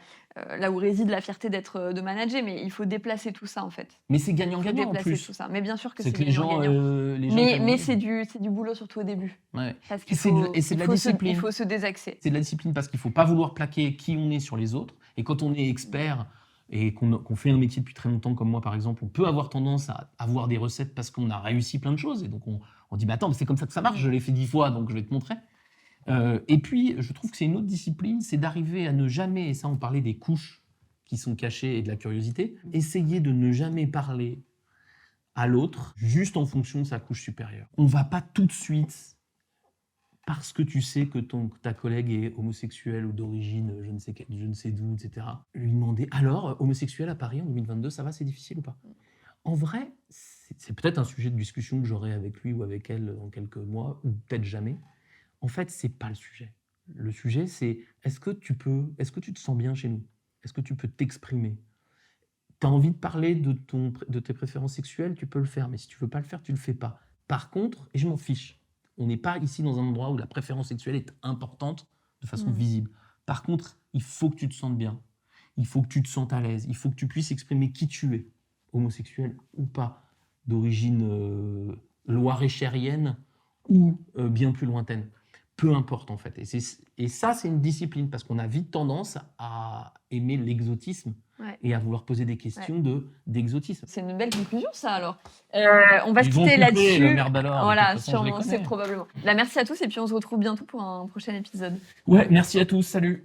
où réside la fierté de manager, mais il faut déplacer tout ça en fait. Mais c'est gagnant-gagnant en plus. Tout ça. Mais bien sûr que c'est gagnant-gagnant. Mais c'est du boulot surtout au début. Ouais. Parce et c'est de la discipline. Il faut se désaxer. C'est de la discipline parce qu'il ne faut pas vouloir plaquer qui on est sur les autres. Et quand on est expert et qu'on fait un métier depuis très longtemps comme moi par exemple, on peut avoir tendance à avoir des recettes parce qu'on a réussi plein de choses. Et donc on dit, attends, mais c'est comme ça que ça marche, je l'ai fait 10 fois, donc je vais te montrer. Et puis, je trouve que c'est une autre discipline, c'est d'arriver à ne jamais, et ça on parlait des couches qui sont cachées et de la curiosité, essayer de ne jamais parler à l'autre juste en fonction de sa couche supérieure. On ne va pas tout de suite, parce que tu sais que ta collègue est homosexuelle ou d'origine je ne sais d'où, etc., lui demander, alors, homosexuel à Paris en 2022, ça va, c'est difficile ou pas ? En vrai, c'est peut-être un sujet de discussion que j'aurai avec lui ou avec elle dans quelques mois, ou peut-être jamais. En fait, c'est pas le sujet. Le sujet, c'est est-ce que tu te sens bien chez nous ? Est-ce que tu peux t'exprimer ? Tu as envie de parler de tes préférences sexuelles, tu peux le faire. Mais si tu veux pas le faire, tu le fais pas. Par contre, et je m'en fiche, on n'est pas ici dans un endroit où la préférence sexuelle est importante de façon visible. Par contre, il faut que tu te sentes bien. Il faut que tu te sentes à l'aise. Il faut que tu puisses exprimer qui tu es, homosexuel ou pas, d'origine loir-et-chérienne ou bien plus lointaine. Peu importe en fait. Et ça, c'est une discipline parce qu'on a vite tendance à aimer l'exotisme et à vouloir poser des questions d'exotisme. C'est une belle conclusion ça alors. On va se quitter là-dessus. Voilà, sûrement, c'est probablement. Merci à tous et puis on se retrouve bientôt pour un prochain épisode. Ouais, merci à tous, salut.